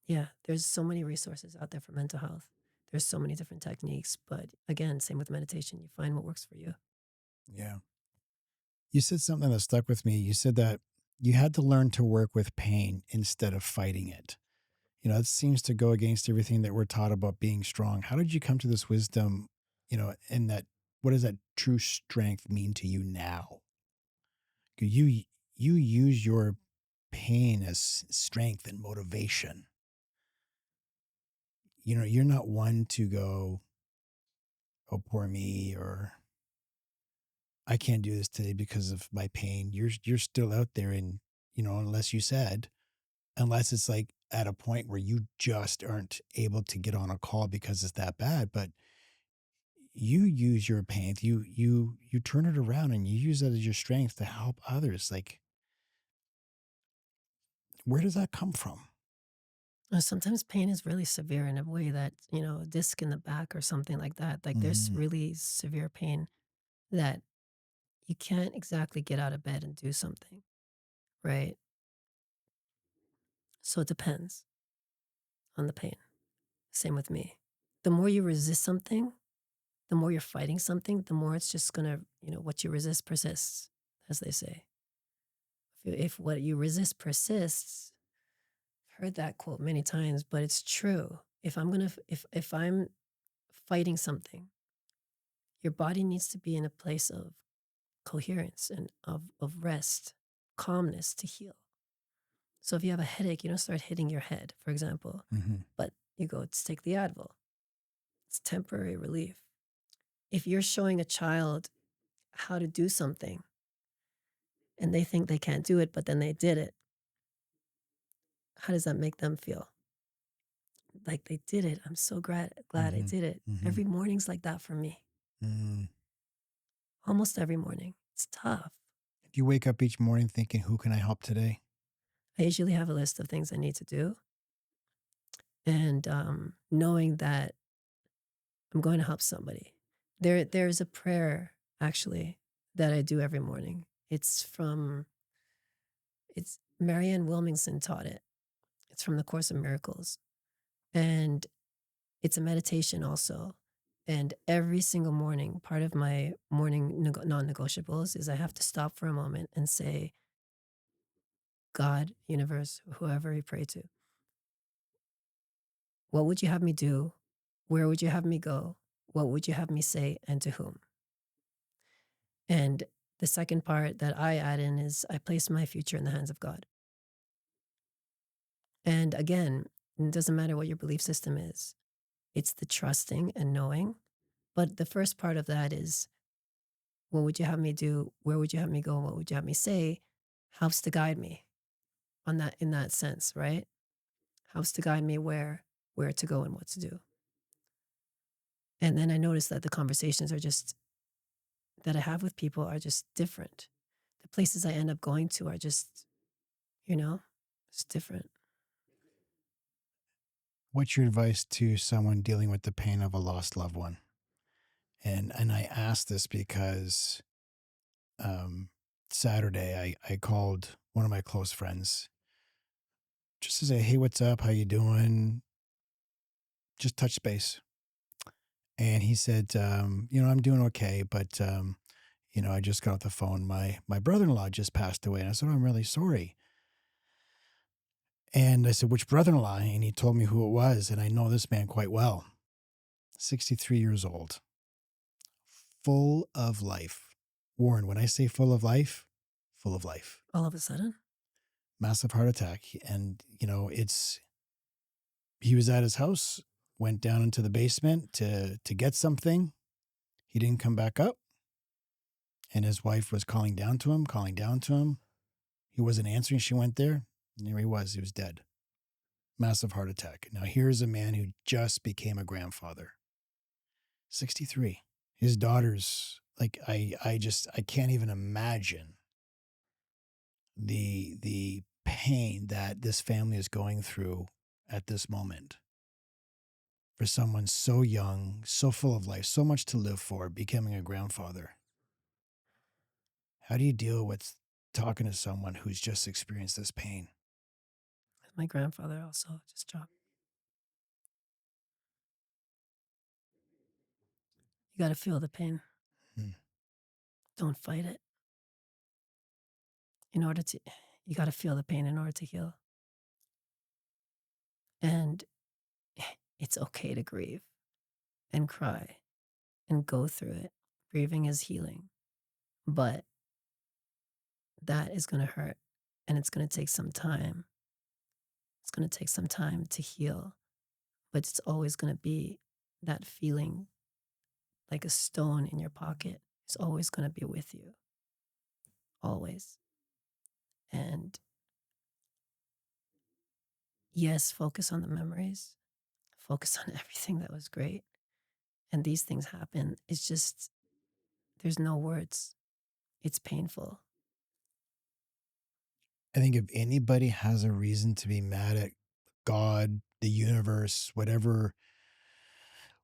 Yeah. There's so many resources out there for mental health. There's so many different techniques. But again, same with meditation. You find what works for you. Yeah. You said something that stuck with me. You said that you had to learn to work with pain instead of fighting it. It seems to go against everything that we're taught about being strong. How did you come to this wisdom, and what does that true strength mean to you now? You use your pain as strength and motivation. You're not one to go, oh, poor me, or I can't do this today because of my pain. You're still out there, and unless it's like at a point where you just aren't able to get on a call because it's that bad, but you use your pain, you turn it around and you use that as your strength to help others. Like, where does that come from? Sometimes pain is really severe in a way that, a disc in the back or something like that. Like, there's Mm-hmm. really severe pain that you can't exactly get out of bed and do something, right? So it depends on the pain. Same with me. The more you resist something, the more you're fighting something, the more it's just gonna, what you resist persists, as they say. If what you resist persists, I've heard that quote many times, but it's true. If I'm fighting something, your body needs to be in a place of coherence and of rest, calmness to heal. So if you have a headache, you don't start hitting your head, for example, Mm-hmm. but you go to take the Advil. It's temporary relief. If you're showing a child how to do something and they think they can't do it, but then they did it, how does that make them feel? Like, they did it. I'm so glad I Mm-hmm. did it. Mm-hmm. Every morning's like that for me. Mm-hmm. Almost every morning. It's tough. Do you wake up each morning thinking, who can I help today? I usually have a list of things I need to do. And knowing that I'm going to help somebody. There's a prayer, actually, that I do every morning. It's Marianne Wilmington taught it. It's from the Course in Miracles. And it's a meditation also. And every single morning, part of my morning non-negotiables is I have to stop for a moment and say, God, universe, whoever you pray to, what would you have me do? Where would you have me go? What would you have me say, and to whom? And the second part that I add in is I place my future in the hands of God. And again, it doesn't matter what your belief system is. It's the trusting and knowing. But the first part of that is, what would you have me do? Where would you have me go? What would you have me say? Helps to guide me in that sense, right? Helps to guide me where to go and what to do. And then I notice that the conversations that I have with people are just different. The places I end up going to are just, it's different. What's your advice to someone dealing with the pain of a lost loved one? And I asked this because Saturday I called one of my close friends just to say, hey, what's up? How you doing? Just touch base. And he said, I'm doing okay, but I just got off the phone. My brother-in-law just passed away. And I said, oh, I'm really sorry. And I said, which brother-in-law? And he told me who it was. And I know this man quite well. 63 years old, full of life. Warren, when I say full of life, full of life. All of a sudden? Massive heart attack. And, he was at his house, went down into the basement to get something. He didn't come back up. And his wife was calling down to him. He wasn't answering. She went there. And there he was. He was dead. Massive heart attack. Now, here's a man who just became a grandfather. 63. His daughters, like, I can't even imagine the pain that this family is going through at this moment. For someone so young, so full of life, so much to live for, becoming a grandfather. How do you deal with talking to someone who's just experienced this pain? My grandfather also just dropped. You got to feel the pain. Hmm. Don't fight it. You got to feel the pain in order to heal. And it's okay to grieve and cry and go through it. Grieving is healing. But that is going to hurt. And it's going to take some time. It's going to take some time to heal. But it's always going to be that feeling like a stone in your pocket. It's always going to be with you. Always. And yes, focus on the memories. Focus on everything that was great. And these things happen. It's just, there's no words. It's painful. I think if anybody has a reason to be mad at God, the universe, whatever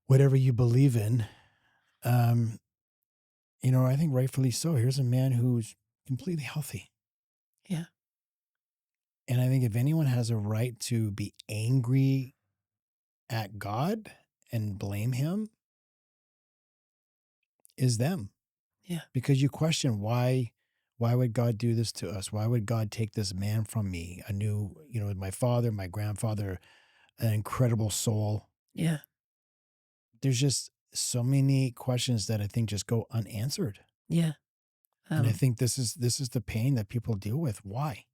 you believe in, I think rightfully so. Here's a man who's completely healthy. Yeah. And I think if anyone has a right to be angry at God and blame him, is them. Yeah. Because you question why would God do this to us? Why would God take this man from me? I knew, my father, my grandfather, an incredible soul. Yeah. There's just so many questions that I think just go unanswered. Yeah. And I think this is the pain that people deal with. Why?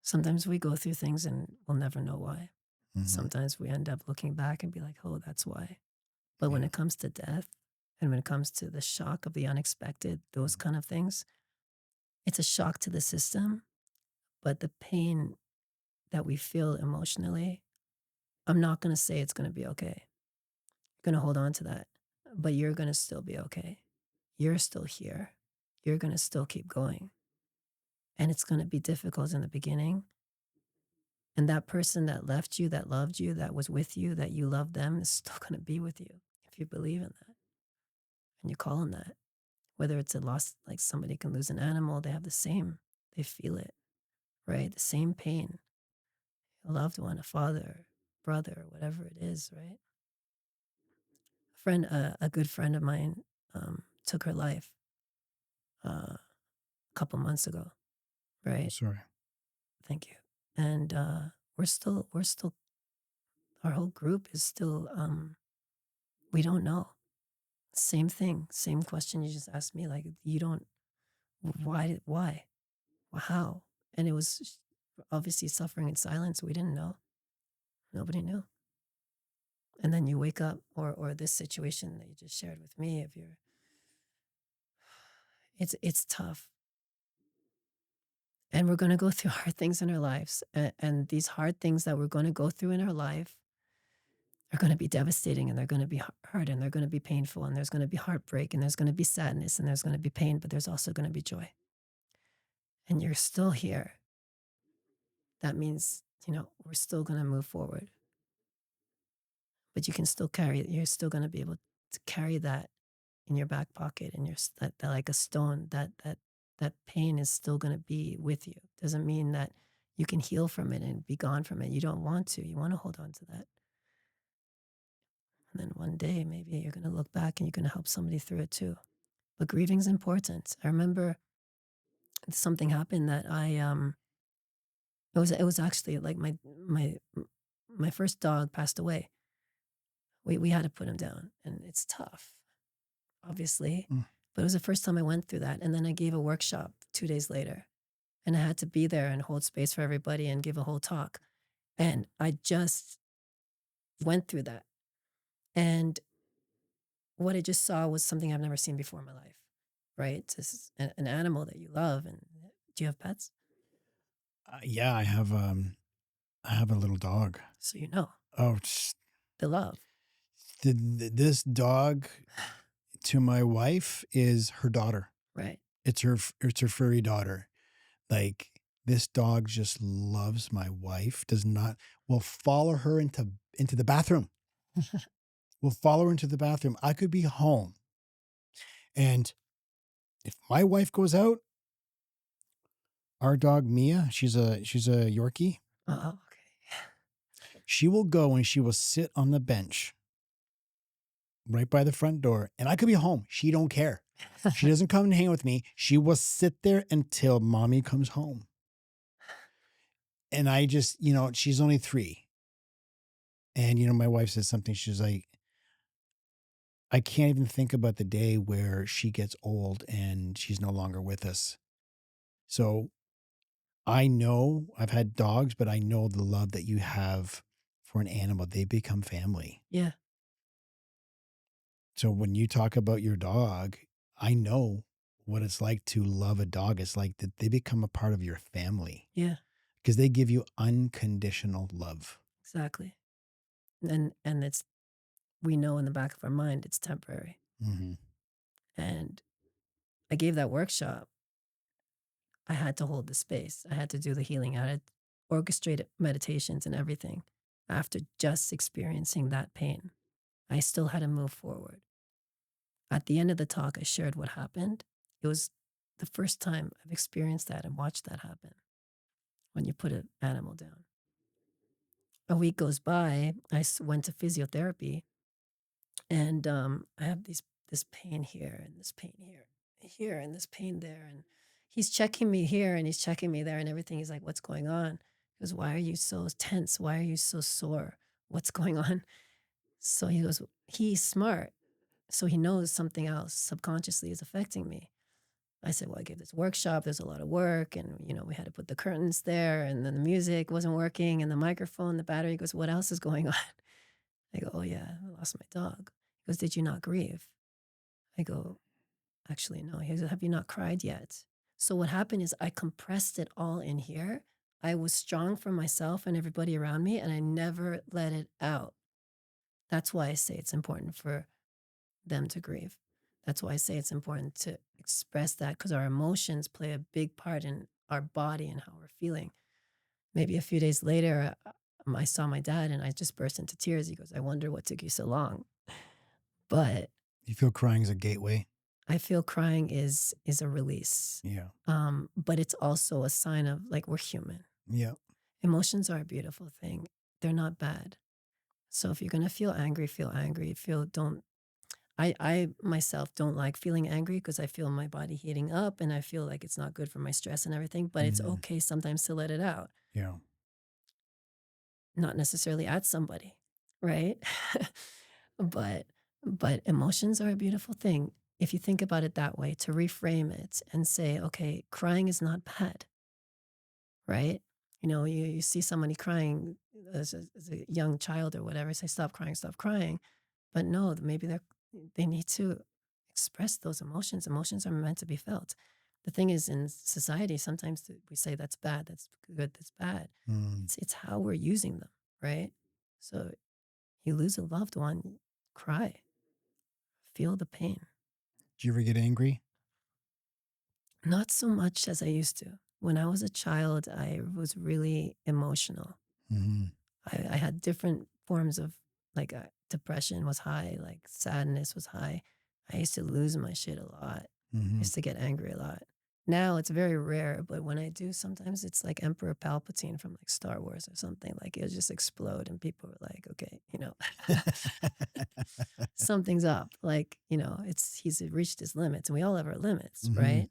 Sometimes we go through things and we'll never know why. Mhm. Sometimes we end up looking back and be like, oh, that's why. But when Yeah. it comes to death and when it comes to the shock of the unexpected, those kind of things, it's a shock to the system. But the pain that we feel emotionally, I'm not going to say it's going to be okay. I'm going to hold on to that. But you're going to still be okay. You're still here. You're going to still keep going. And it's going to be difficult in the beginning. And that person that left you, that loved you, that was with you, that you loved them is still going to be with you if you believe in that. And you call on that. Whether it's a loss, like somebody can lose an animal, they have the same, they feel it, right? The same pain. A loved one, a father, brother, whatever it is, right? A good friend of mine took her life a couple months ago, right? Sorry. Thank you. And we're still, our whole group is still, we don't know. Same thing, same question you just asked me. Like, you don't, why? How? And it was obviously suffering in silence. We didn't know. Nobody knew. And then you wake up, or this situation that you just shared with me, if you're, it's tough. And we're going to go through hard things in our lives. And these hard things that we're going to go through in our life are going to be devastating, and they're going to be hard, and they're going to be painful, and there's going to be heartbreak, and there's going to be sadness, and there's going to be pain, but there's also going to be joy. And you're still here. That means, we're still going to move forward. But you can still you're still going to be able to carry that in your back pocket, and that like a stone, that pain is still going to be with you. Doesn't mean that you can heal from it and be gone from it. You don't want to. You want to hold on to that. And then one day, maybe you're going to look back and you're going to help somebody through it too. But grieving's important. I remember something happened that it was actually like my first dog passed away. We had to put him down, and it's tough, obviously. Mm. But it was the first time I went through that. And then I gave a workshop 2 days later, and I had to be there and hold space for everybody and give a whole talk. And I just went through that. And what I just saw was something I've never seen before in my life, right? This is an animal that you love. And do you have pets? Yeah, I have a little dog. So you know Oh, the love. this dog to my wife is her daughter. Right. It's her furry daughter. Like, this dog just loves my wife. Will follow her into the bathroom. Will follow her into the bathroom. I could be home, and if my wife goes out, our dog Mia, she's a Yorkie. Oh, okay. She will go and she will sit on the bench right by the front door, and I could be home. She don't care. She doesn't come and hang with me. She will sit there until mommy comes home. And I just, she's only 3. And, my wife says something. She's like, I can't even think about the day where she gets old and she's no longer with us. So I know I've had dogs, but I know the love that you have for an animal. They become family. Yeah. So when you talk about your dog, I know what it's like to love a dog. It's like that they become a part of your family. Yeah. Because they give you unconditional love. Exactly. And we know in the back of our mind it's temporary. Mm-hmm. And I gave that workshop. I had to hold the space. I had to do the healing. I had orchestrated meditations and everything. After just experiencing that pain, I still had to move forward. At the end of the talk, I shared what happened. It was the first time I've experienced that and watched that happen when you put an animal down. A week goes by. I went to physiotherapy, and I have this pain here and this pain here and this pain there, and he's checking me here and he's checking me there and everything. He's like, "What's going on?" He goes, "Why are you so tense? Why are you so sore? What's going on?" So he goes, he's smart, so he knows something else subconsciously is affecting me. I said, "Well, I gave this workshop. There's a lot of work, and we had to put the curtains there, and then the music wasn't working, and the microphone, the battery." He goes, "What else is going on?" I go, "Oh yeah, I lost my dog." He goes, "Did you not grieve?" I go, "Actually, no." He goes, "Have you not cried yet?" So what happened is I compressed it all in here. I was strong for myself and everybody around me, and I never let it out. That's why I say it's important for them to grieve. That's why I say it's important to express that, because our emotions play a big part in our body and how we're feeling. Maybe a few days later, I saw my dad and I just burst into tears. He goes, "I wonder what took you so long." But You feel crying is a gateway? I feel crying is a release. Yeah. But it's also a sign of, like, we're human. Yeah. Emotions are a beautiful thing. They're not bad. So if you're gonna feel angry, feel angry. I myself don't like feeling angry because I feel my body heating up and I feel like it's not good for my stress and everything. But it's Mhm. okay sometimes to let it out, Yeah. not necessarily at somebody, right? but but emotions are a beautiful thing. If you think about it that way, to reframe it and say, okay, crying is not bad, right? You see somebody crying as a young child or whatever, say, "Stop crying, stop crying." But no, maybe they need to express those emotions. Emotions are meant to be felt. The thing is, in society, sometimes we say that's bad, that's good, that's bad. Mm. It's how we're using them, right? So you lose a loved one, cry, feel the pain. Do you ever get angry? Not so much as I used to. When I was a child, I was really emotional. Mm-hmm. I had different forms of, like, depression was high, like sadness was high. I used to lose my shit a lot. I Mhm. used to get angry a lot. Now it's very rare, but when I do, sometimes it's like Emperor Palpatine from like Star Wars or something. Like it'll just explode, and people are like, okay, something's up. Like, he's reached his limits, and we all have our limits, Mhm. right?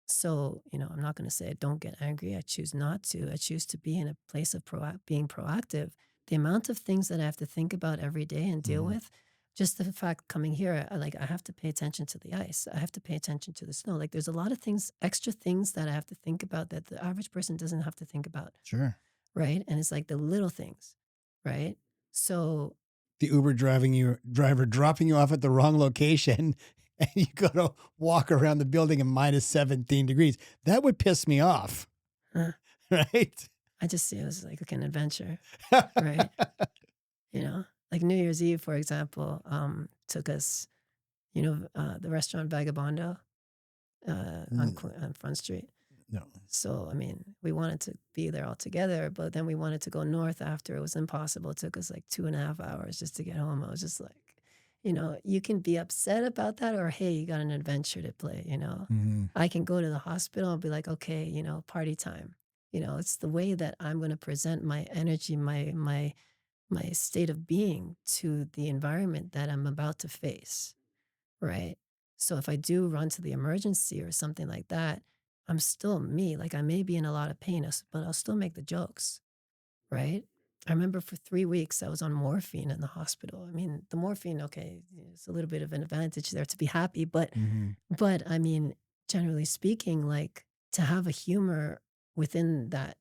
So, I'm not going to say don't get angry. I choose not to. I choose to be in a place of being proactive. The amount of things that I have to think about every day and deal Mhm. with, just the fact coming here, I have to pay attention to the ice. I have to pay attention to the snow. Like there's a lot of things, extra things that I have to think about that the average person doesn't have to think about, Sure. right? And it's like the little things, right? So The Uber driver dropping you off at the wrong location and you got to walk around the building in minus 17 degrees. That would piss me off. uh, Right? I just see it as like an adventure, right? Like New Year's Eve, for example, took us, the restaurant Vagabondo on Front Street. No. So, I mean, we wanted to be there all together, but then we wanted to go north after. It was impossible. It took us like 2.5 hours just to get home. I was just like, you can be upset about that, or hey, you got an adventure to play, Mhm. I can go to the hospital and be like, okay, party time. It's the way that I'm going to present my energy, my state of being to the environment that I'm about to face, right? So if I do run to the emergency or something like that, I'm still me. Like I may be in a lot of pain, but I'll still make the jokes, right? I remember for 3 weeks I was on morphine in the hospital. I mean, the morphine, okay, it's a little bit of an advantage there to be happy, but Mhm. but I mean, generally speaking, like to have a humor within that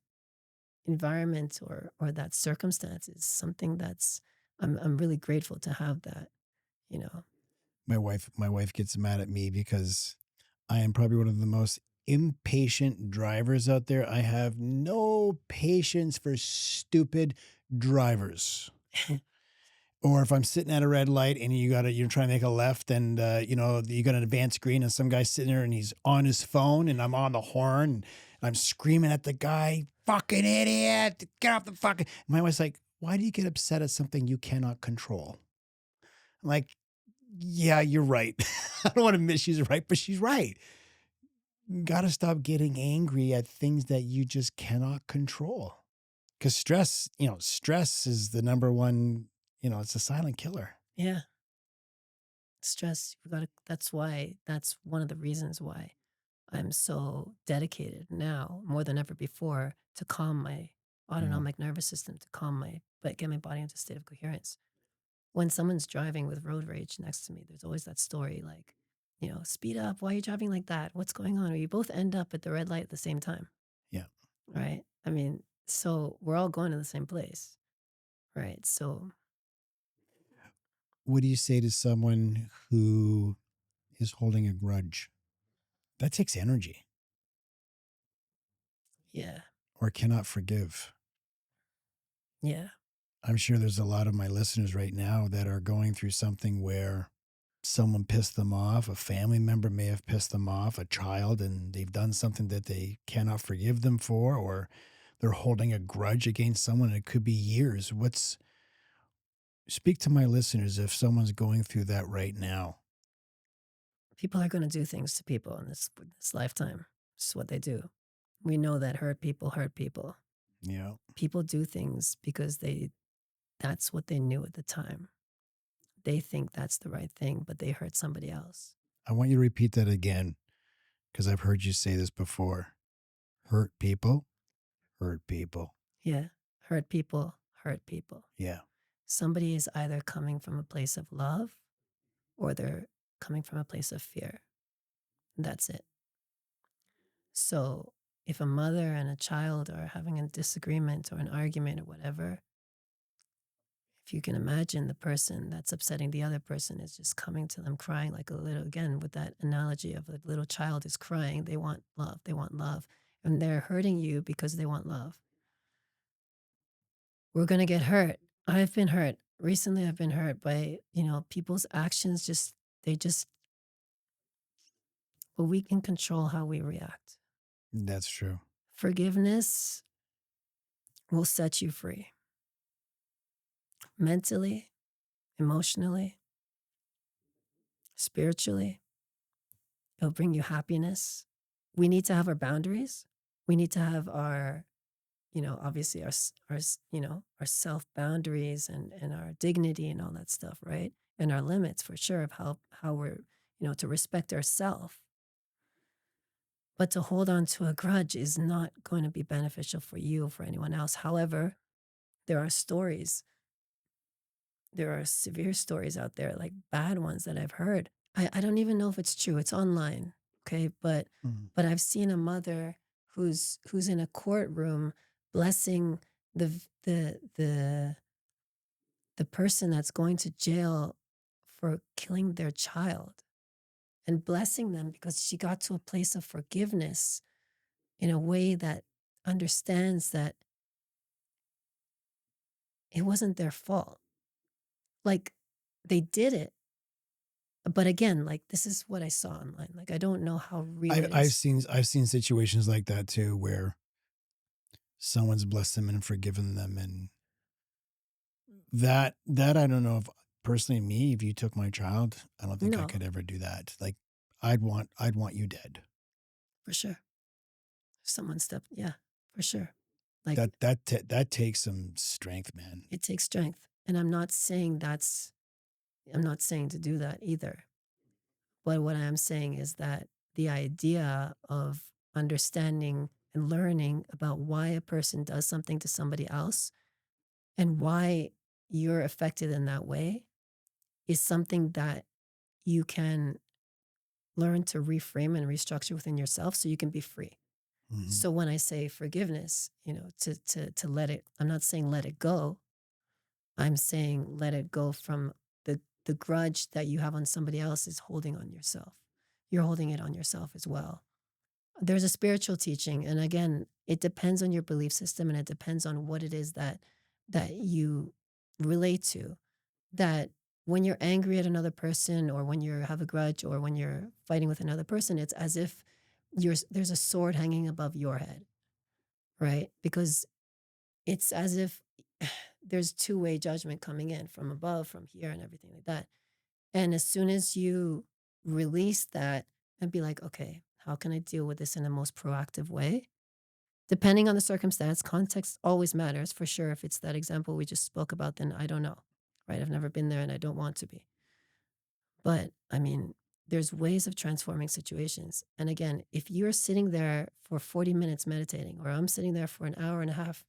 environment or that circumstance is something that's I'm really grateful to have that, you know. My wife gets mad at me because I am probably one of the most impatient drivers out there. I have no patience for stupid drivers. Or if I'm sitting at a red light and you're trying to make a left and you got an advanced green and some guy's sitting there and he's on his phone and I'm on the horn and I'm screaming at the guy, fucking idiot, get off the fucking. My wife's like, why do you get upset at something you cannot control? I'm like, yeah, you're right. I don't want to admit she's right, but she's right. You got to stop getting angry at things that you just cannot control. Because stress is the number one, it's a silent killer. Yeah. Stress, that's one of the reasons why I'm so dedicated now more than ever before to calm my Yeah. autonomic nervous system, but get my body into a state of coherence. When someone's driving with road rage next to me, there's always that story like, speed up. Why are you driving like that? What's going on? Or you both end up at the red light at the same time, Yeah. right? I mean, so we're all going to the same place, right? So, What do you say to someone who is holding a grudge? That takes energy yeah, or cannot forgive. yeah, I'm sure there's a lot of my listeners right now that are going through something where someone pissed them off, a family member may have pissed them off, a child, and they've done something that they cannot forgive them for, or they're holding a grudge against someone. It could be years. Speak to my listeners if someone's going through that right now. people are going to do things to people in this lifetime. It's what they do. We know that hurt people hurt people. Yeah. People do things because that's what they knew at the time. They think that's the right thing, but they hurt somebody else. I want you to repeat that again because I've heard you say this before. Hurt people, hurt people. Yeah. Hurt people hurt people. Yeah. Somebody is either coming from a place of love or they're coming from a place of fear. That's it. So if a mother and a child are having a disagreement or an argument or whatever, if you can imagine the person that's upsetting the other person is just coming to them crying like a little, again, with that analogy of a little child is crying, they want love, and they're hurting you because they want love. We're going to get hurt. I've been hurt. Recently, I've been hurt by, people's actions, but we can control how we react. That's true. Forgiveness will set you free mentally, emotionally, spiritually. It'll bring you happiness. We need to have our boundaries. We need to have our, obviously our self boundaries and our dignity and all that stuff, right? And our limits for sure of how we're, to respect ourselves. But to hold on to a grudge is not going to be beneficial for you or for anyone else. However, there are stories. There are severe stories out there, like bad ones that I've heard. I don't even know if it's true. It's online. Okay. But Mhm. but I've seen a mother who's in a courtroom blessing the the person that's going to jail for killing their child and blessing them because she got to a place of forgiveness in a way that understands that it wasn't their fault. Like they did it. But again, like this is what I saw online. Like I don't know how real it I've is. seen situations like that too, where someone's blessed them and forgiven them, and that I don't know if personally me, if you took my child, I don't think I No, could ever do that. Like I'd want you dead. for sure. Someone stepped, yeah, for sure. Like That takes some strength, man. it takes strength. And I'm not saying to do that either. But what I am saying is that the idea of understanding and learning about why a person does something to somebody else and why you're affected in that way is something that you can learn to reframe and restructure within yourself so you can be free. Mhm. So when I say forgiveness, to let it, I'm not saying let it go. I'm saying let it go from the grudge that you have on somebody else is holding on yourself. You're holding it on yourself as well. There's a spiritual teaching, and again, it depends on your belief system and it depends on what it is that you relate to. That when you're angry at another person or when you have a grudge or when you're fighting with another person, it's as if there's a sword hanging above your head, right? Because it's as if there's two-way judgment coming in from above, from here, and everything like that. And as soon as you release that and be like, okay, how can I deal with this in the most proactive way? Depending on the circumstance, context always matters for sure. If it's that example we just spoke about, then I don't know, right? I've never been there and I don't want to be. But I mean, there's ways of transforming situations. And again, if you're sitting there for 40 minutes meditating, or I'm sitting there for an hour and a half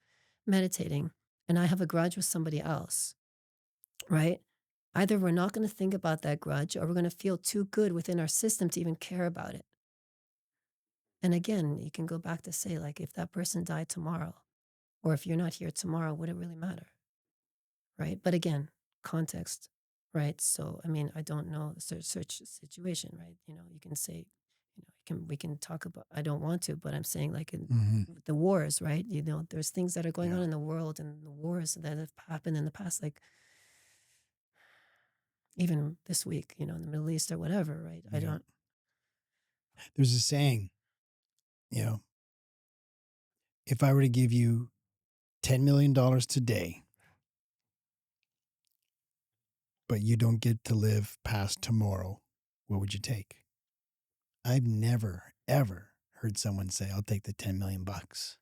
meditating, and I have a grudge with somebody else, right? Either we're not going to think about that grudge or we're going to feel too good within our system to even care about it. And again, you can go back to say, like, if that person died tomorrow, or if you're not here tomorrow, would it really matter? Right. But again, context, right? So, I mean, I don't know the search situation, right? You can say, we can talk about, I don't want to, but I'm saying like in Mhm. the wars, right? There's things that are going on Yeah. in the world and the wars that have happened in the past, like even this week, in the Middle East or whatever, right? I Yeah. don't, There's a saying, you know, if I were to give you $10 million today, but you don't get to live past tomorrow, what would you take? I've never, ever heard someone say, I'll take the 10 million bucks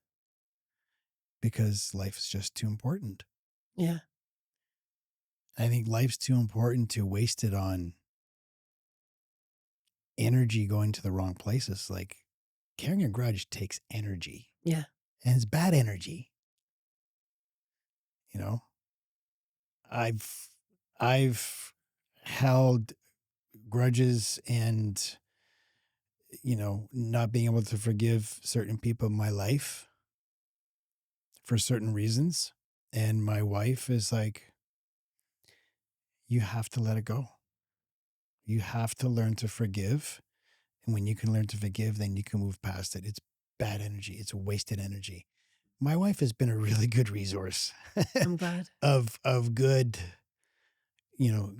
because life's just too important. yeah, I think life's too important to waste it on energy going to the wrong places. Like carrying a grudge takes energy yeah, and it's bad energy. You know, I've, I've held grudges and, not being able to forgive certain people in my life for certain reasons. And my wife is like, you have to let it go. You have to learn to forgive. And when you can learn to forgive, then you can move past it. It's bad energy. It's wasted energy. My wife has been a really good resource I'm glad. of good, you know,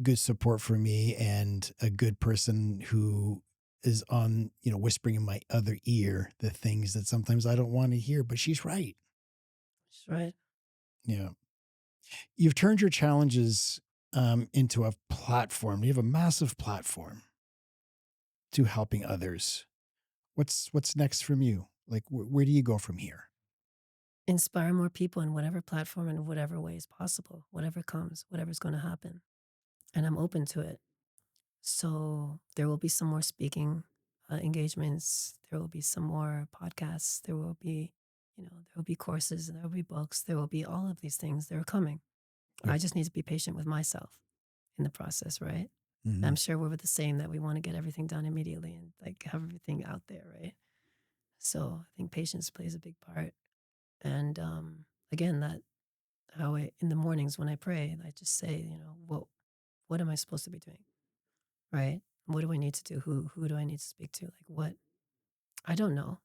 good support for me and a good person who is on, whispering in my other ear the things that sometimes I don't want to hear, but she's right. Right. Yeah. You've turned your challenges into a platform. You have a massive platform to helping others. What's next from you? Like, where do you go from here? Inspire more people in whatever platform and whatever way is possible, whatever comes, whatever's going to happen. And I'm open to it. So there will be some more speaking engagements. There will be some more podcasts. There will be, there will be courses. There will be books. There will be all of these things. They're coming. Yep. I just need to be patient with myself in the process, right? Mhm. I'm sure we're the same, that we want to get everything done immediately and like have everything out there, right? So I think patience plays a big part. And again, that how in the mornings when I pray, I just say, what am I supposed to be doing, right? What do I need to do? Who do I need to speak to? Like what? I don't know,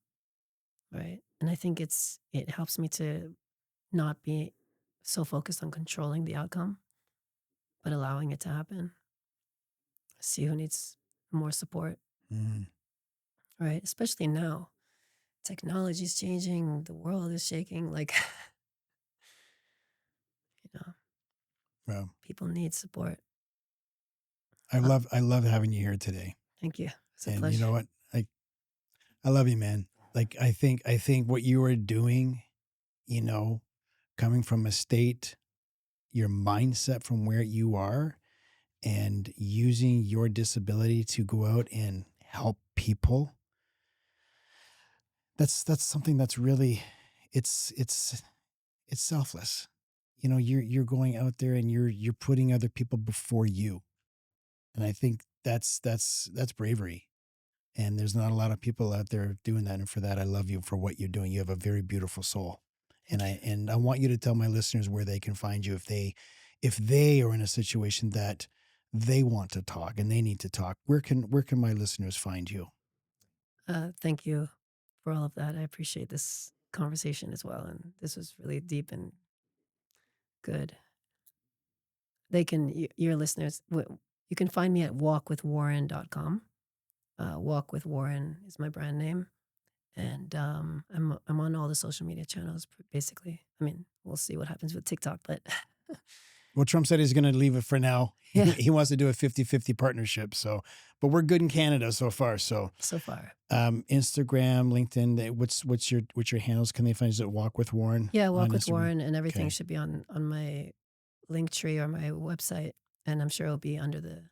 right? And I think it helps me to not be so focused on controlling the outcome, but allowing it to happen. See who needs more support, Mhm. right? Especially now, technology is changing, the world is shaking. Like, Well, people need support. I love having you here today. Thank you. It's a And pleasure. you know what? I love you, man. Like I think what you are doing, coming from a state, your mindset from where you are, and using your disability to go out and help people. That's something that's really, it's selfless. You're going out there and you're putting other people before you. And I think that's bravery. And there's not a lot of people out there doing that. And for that, I love you for what you're doing. You have a very beautiful soul. And I want you to tell my listeners where they can find you if they are in a situation that they want to talk and they need to talk. Where can my listeners find you? Thank you for all of that. I appreciate this conversation as well. And this was really deep and good. Your listeners, you can find me at walkwithwarren.com. Walk with Warren is my brand name. And I'm on all the social media channels, basically. I mean, we'll see what happens with TikTok, but Well, Trump said he's going to leave it for now. Yeah. He wants to do a 50-50 partnership. But we're good in Canada so far. So far. Instagram, LinkedIn, what's your handles? Can they find you at Walk with Warren? Yeah, Walk on with Instagram? Warren, and everything Okay. should be on my link tree or my website, and I'm sure it'll be under the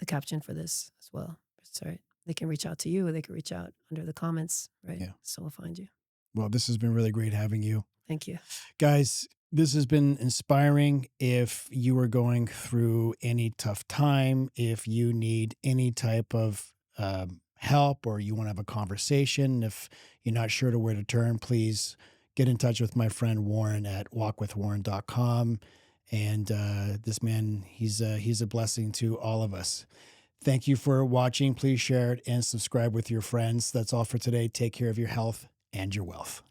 caption for this as well. Sorry, they can reach out to you, or they can reach out under the comments, right? Yeah. So we'll find you. Well, this has been really great having you. Thank you. Guys, this has been inspiring. If you are going through any tough time, if you need any type of help, or you want to have a conversation, if you're not sure to where to turn, please get in touch with my friend Warren at walkwithwarren.com. And this man, he's a blessing to all of us. Thank you for watching. Please share it and subscribe with your friends. That's all for today. Take care of your health and your wealth.